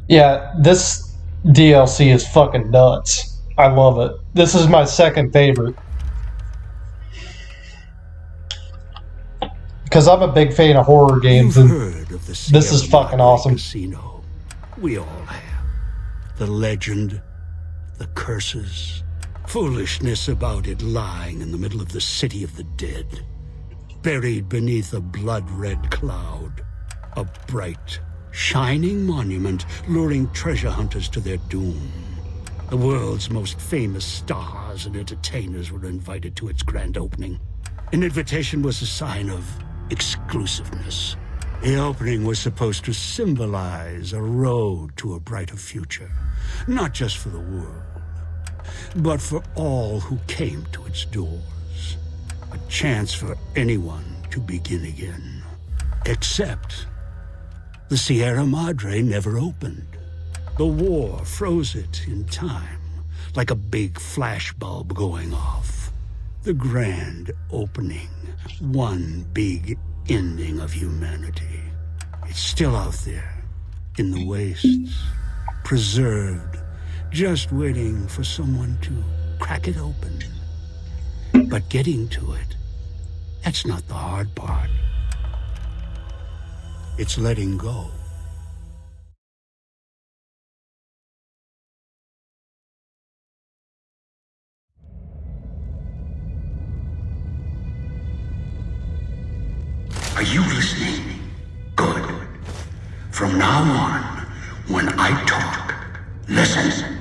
Yeah, this DLC is fucking nuts. I love it. This is my second favorite. Because I'm a big fan of horror games, and this is fucking awesome. Casino. We all have. The legend, the curses, foolishness about it lying in the middle of the city of the dead, buried beneath a blood-red cloud, a bright, shining monument luring treasure hunters to their doom. The world's most famous stars and entertainers were invited to its grand opening. An invitation was a sign of exclusiveness. The opening was supposed to symbolize a road to a brighter future, not just for the world, but for all who came to its doors. A chance for anyone to begin again. Except the Sierra Madre never opened. The war froze it in time, like a big flashbulb going off. The grand opening, one big ending of humanity. It's still out there, in the wastes, preserved, just waiting for someone to crack it open. But getting to it, that's not the hard part. It's letting go. Are you listening? Good. From now on, when I talk, listen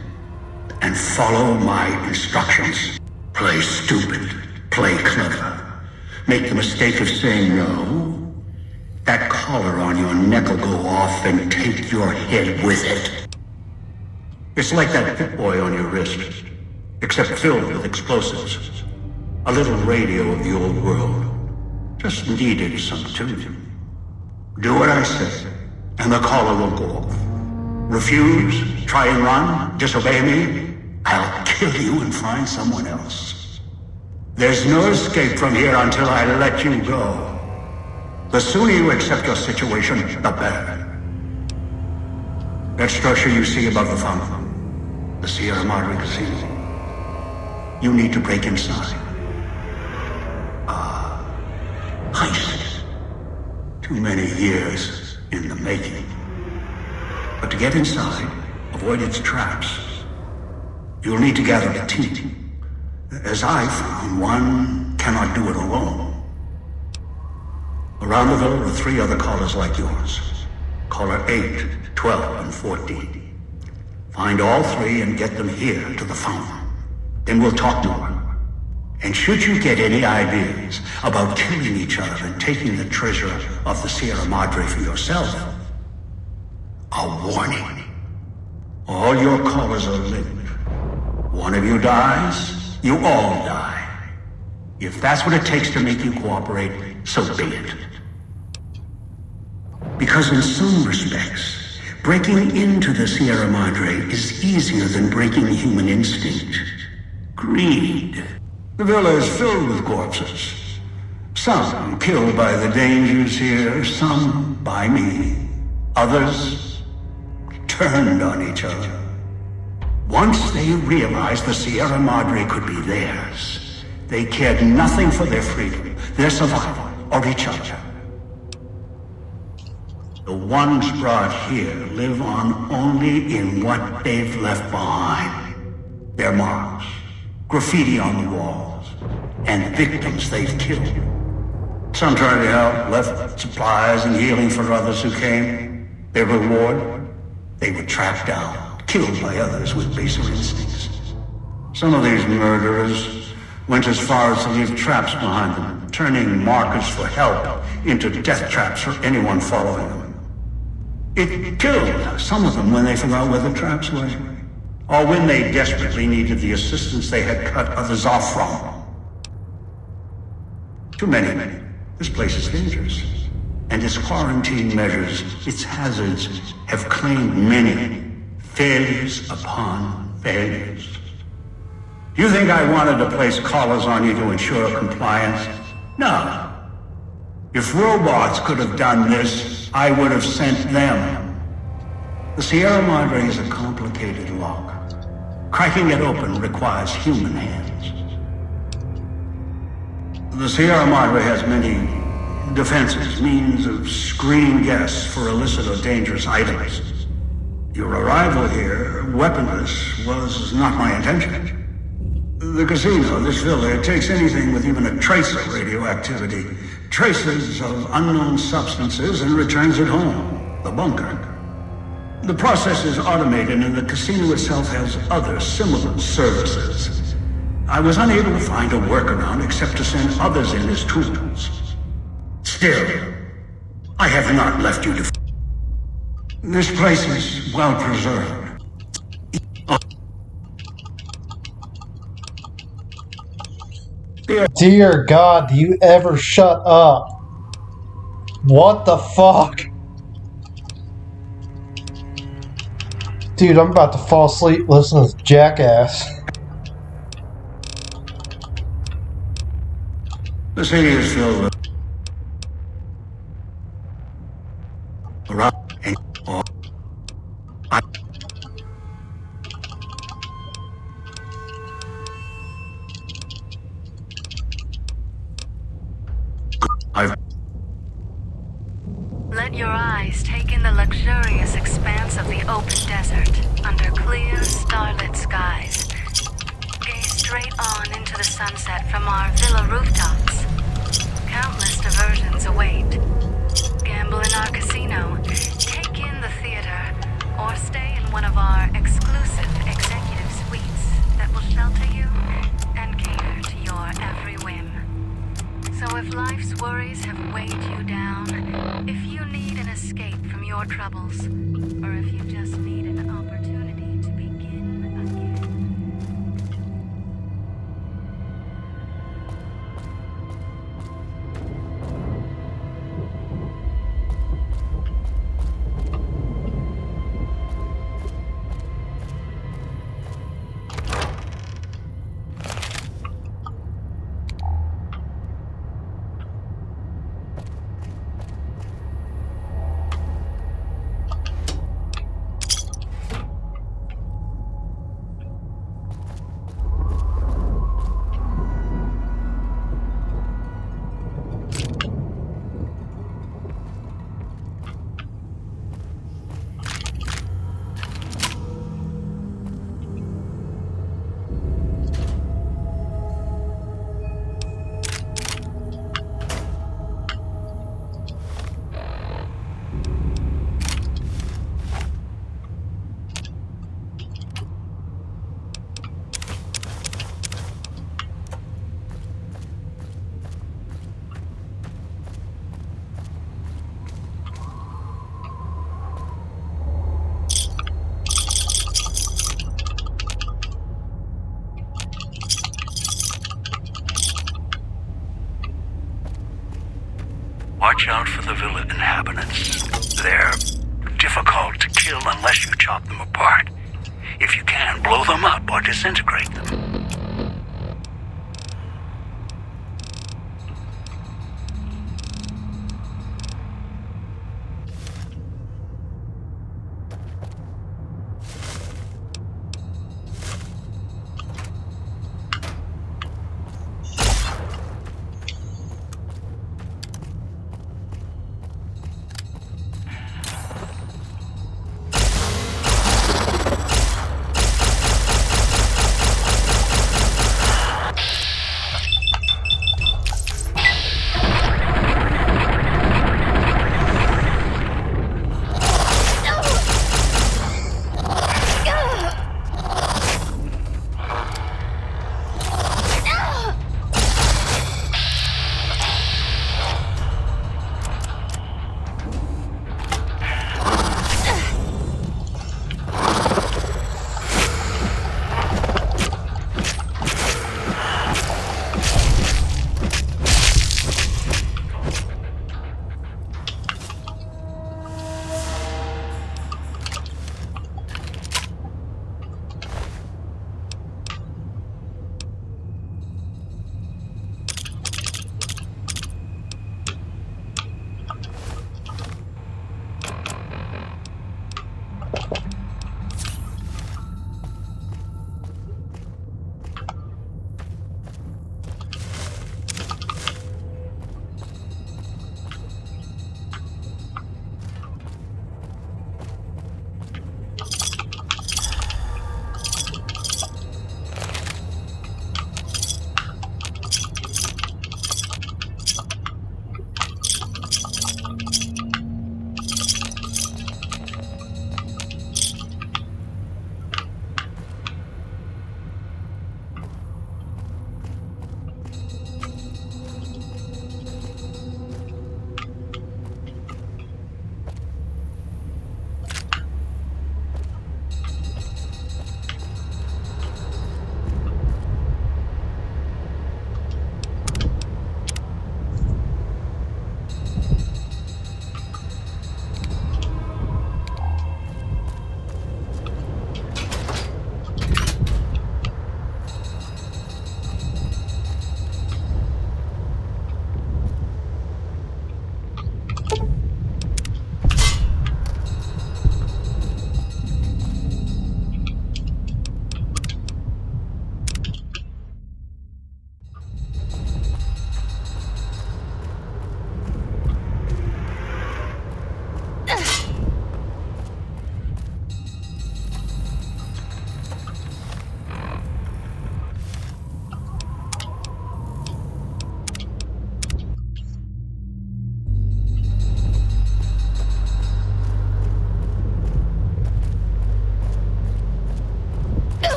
and follow my instructions. Play stupid, play clever. Make the mistake of saying no. That collar on your neck will go off and take your head with it. It's like that Pip Boy on your wrist, except filled with explosives. A little radio of the old world. Just needed some tuning. Do what I say, and the collar will go off. Refuse, try and run, disobey me, I'll kill you and find someone else. There's no escape from here until I let you go. The sooner you accept your situation, the better. That structure you see above the fountain, the Sierra Madre Casino. You need to break inside. Heist. Too many years in the making. But to get inside, avoid its traps, you'll need to gather a team. As I found, one cannot do it alone. Around the villa are 3 other callers like yours. Caller 8, 12, and 14. Find all 3 and get them here to the fountain. Then we'll talk more. And should you get any ideas about killing each other and taking the treasure of the Sierra Madre for yourself, a warning. All your callers are linked. One of you dies, you all die. If that's what it takes to make you cooperate, so be it. Because in some respects, breaking into the Sierra Madre is easier than breaking human instinct. Greed. The villa is filled with corpses. Some killed by the dangers here, some by me. Others turned on each other. Once they realized the Sierra Madre could be theirs, they cared nothing for their freedom, their survival, or each other. The ones brought here live on only in what they've left behind. Their marks, graffiti on the walls, and victims they've killed. Some tried to help, left supplies and healing for others who came. Their reward? They were tracked down, killed by others with baser instincts. Some of these murderers went as far as to leave traps behind them, turning markers for help into death traps for anyone following them. It killed some of them when they forgot where the traps were, or when they desperately needed the assistance they had cut others off from. Too many. This place is dangerous. And its quarantine measures, its hazards, have claimed many failures upon failures. Do you think I wanted to place collars on you to ensure compliance? No. If robots could have done this, I would have sent them. The Sierra Madre is a complicated lock. Cracking it open requires human hands. The Sierra Madre has many defenses, means of screening guests for illicit or dangerous items. Your arrival here, weaponless, was not my intention. The casino, this villa, it takes anything with even a trace of radioactivity, traces of unknown substances, and returns it home, the bunker. The process is automated and the casino itself has other similar services. I was unable to find a workaround except to send others in as tools. Still, I have not left you to... This place is well preserved. Dear God, do you ever shut up? What the fuck? Dude, I'm about to fall asleep listening to this jackass. The city is filled with... around and all... Let your eyes take in the luxurious expanse of the open desert under clear, starlit skies. Gaze straight on into the sunset from our villa rooftops. countless diversions await. Gamble in our casino, take in the theater, or stay in one of our exclusive executive suites that will shelter you and cater to your every whim. So if life's worries have weighed you down, if you need an escape from your troubles, or if you just need an opportunity to begin again. Watch out for the villa inhabitants. They're difficult to kill unless you chop them apart. If you can, blow them up or disintegrate them.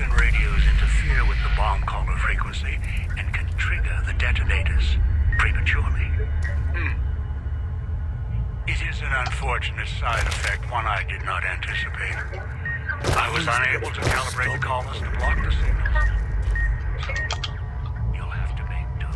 Garrison radios interfere with the bomb caller frequency and can trigger the detonators prematurely. It is an unfortunate side effect, one I did not anticipate. I was unable to calibrate the callers to block the signals. So, you'll have to make do.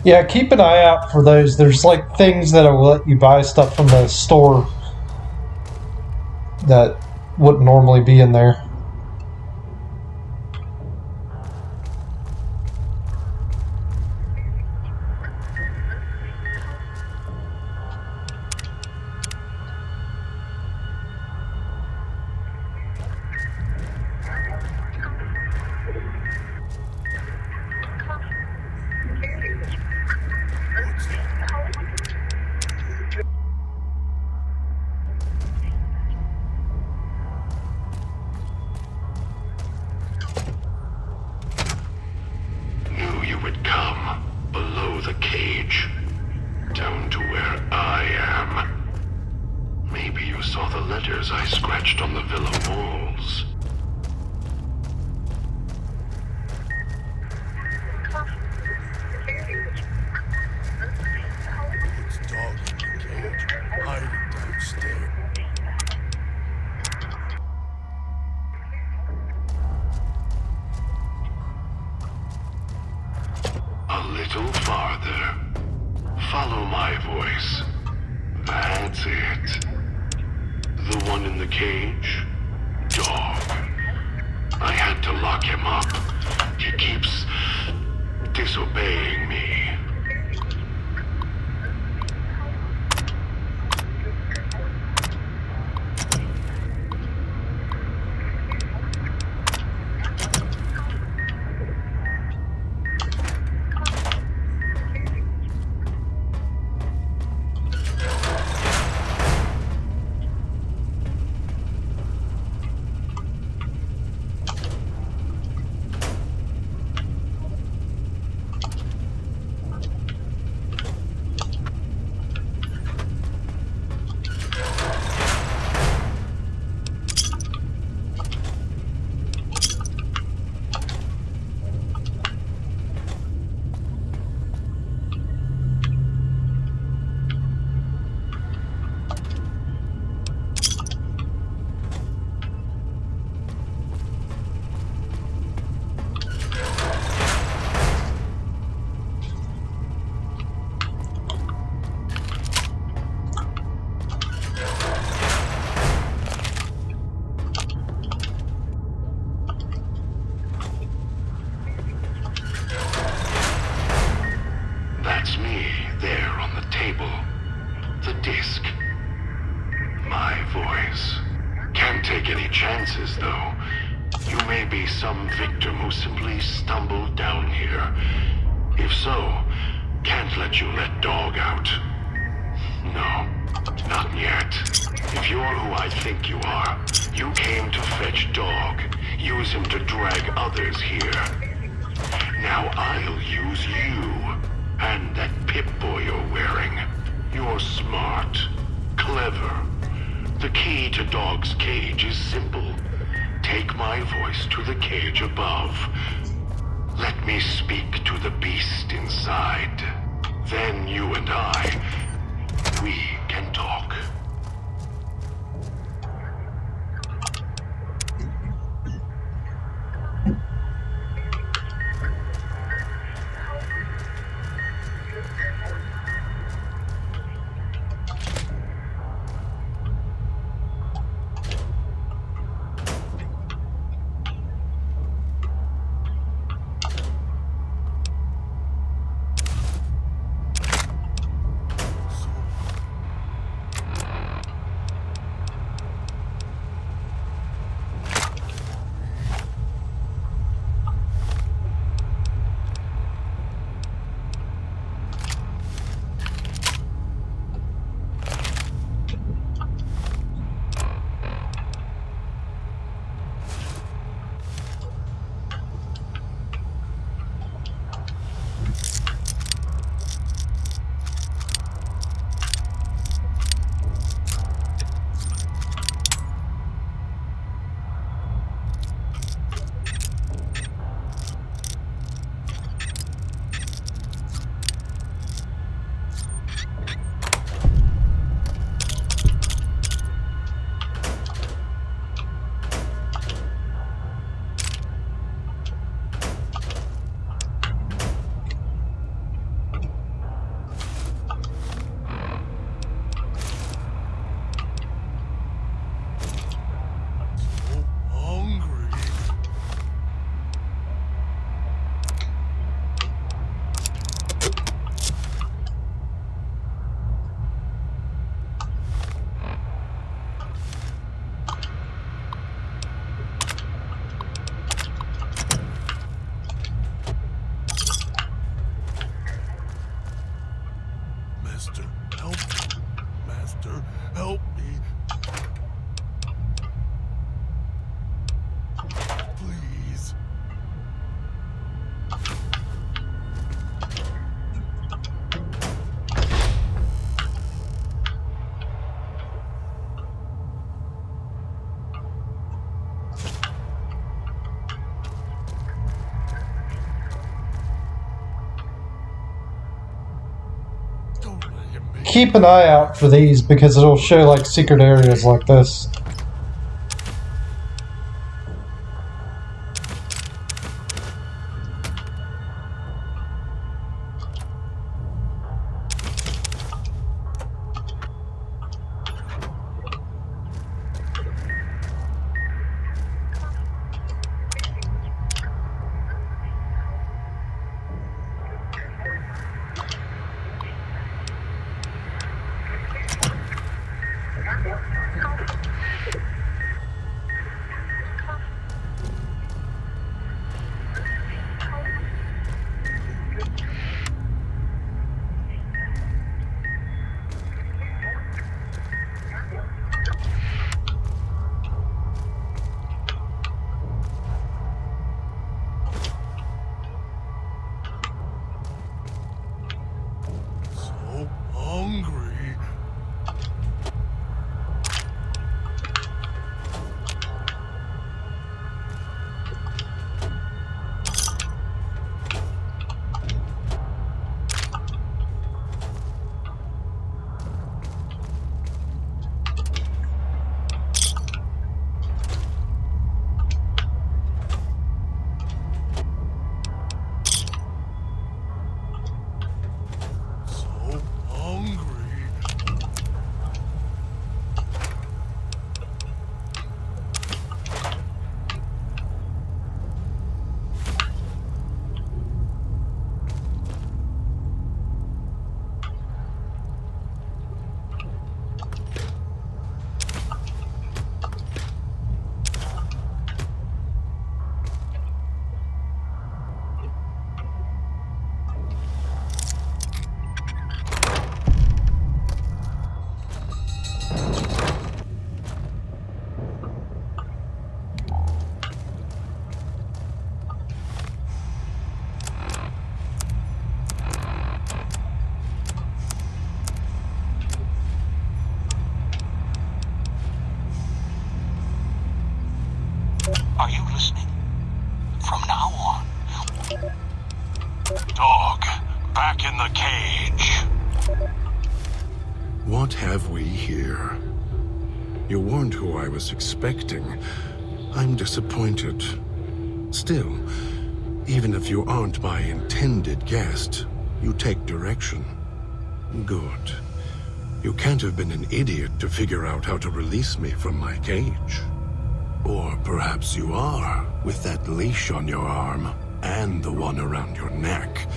Yeah, keep an eye out for those. There's like things that will let you buy stuff from the store that wouldn't normally be in there. Knew you would come below the cage, down to where I am. Maybe you saw the letters I scratched on the villa walls. It's dog in the cage, hiding downstairs. A little farther. Follow my voice. That's it. The one in the cage? Dog. I had to lock him up. He keeps disobeying me. That's me, there on the table. The disc. My voice. Can't take any chances, though. You may be some victim who simply stumbled down here. If so, can't let you let Dog out. No, not yet. If you're who I think you are, you came to fetch Dog. Use him to drag others here. Now I'll use you. And that Pip-Boy you're wearing. You're smart. Clever. The key to Dog's cage is simple. Take my voice to the cage above. Let me speak to the beast inside. Then you and I, we can talk. help me. Please. Keep an eye out for these because it'll show like secret areas like this. Hungry. Are you listening? From now on. Dog, back in the cage. What have we here? You weren't who I was expecting. I'm disappointed. Still, even if you aren't my intended guest, you take direction. Good. You can't have been an idiot to figure out how to release me from my cage. Or perhaps you are, with that leash on your arm, and the one around your neck.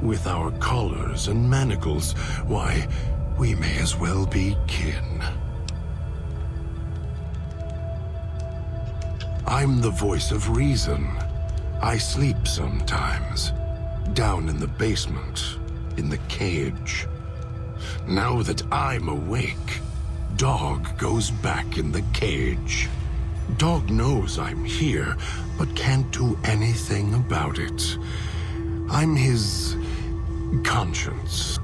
With our collars and manacles, why, we may as well be kin. I'm the voice of reason. I sleep sometimes. Down in the basement, in the cage. Now that I'm awake, Dog goes back in the cage. Dog knows I'm here, but can't do anything about it. I'm his conscience.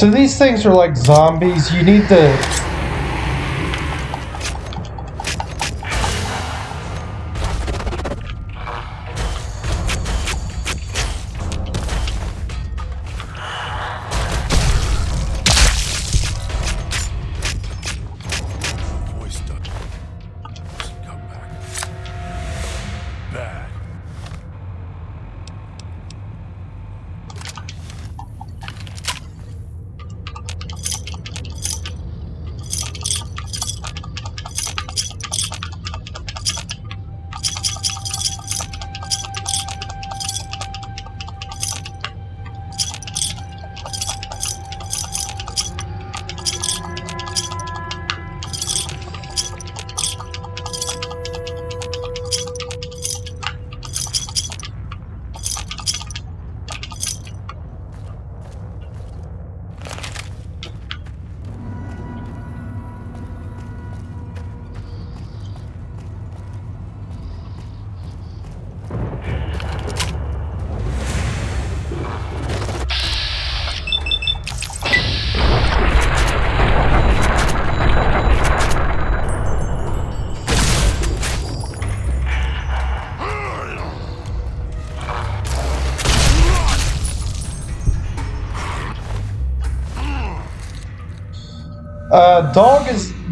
So these things are like zombies. You need to...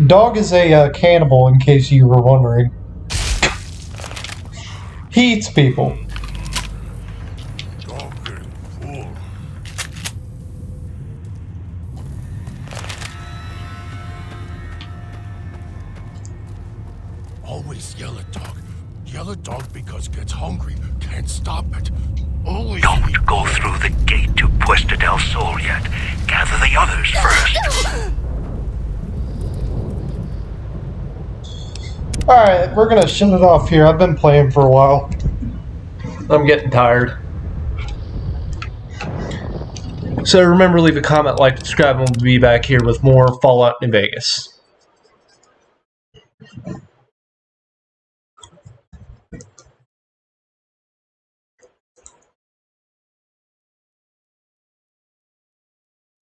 Dog is a cannibal, in case you were wondering. He eats people. Always yell at dog. Yell at dog because gets hungry. Can't stop it. Always. Don't go through the gate to Puesta del Sol yet. Gather the others first. Alright, we're gonna shut it off here. I've been playing for a while. I'm getting tired. So remember, leave a comment, like, subscribe, and we'll be back here with more Fallout New Vegas.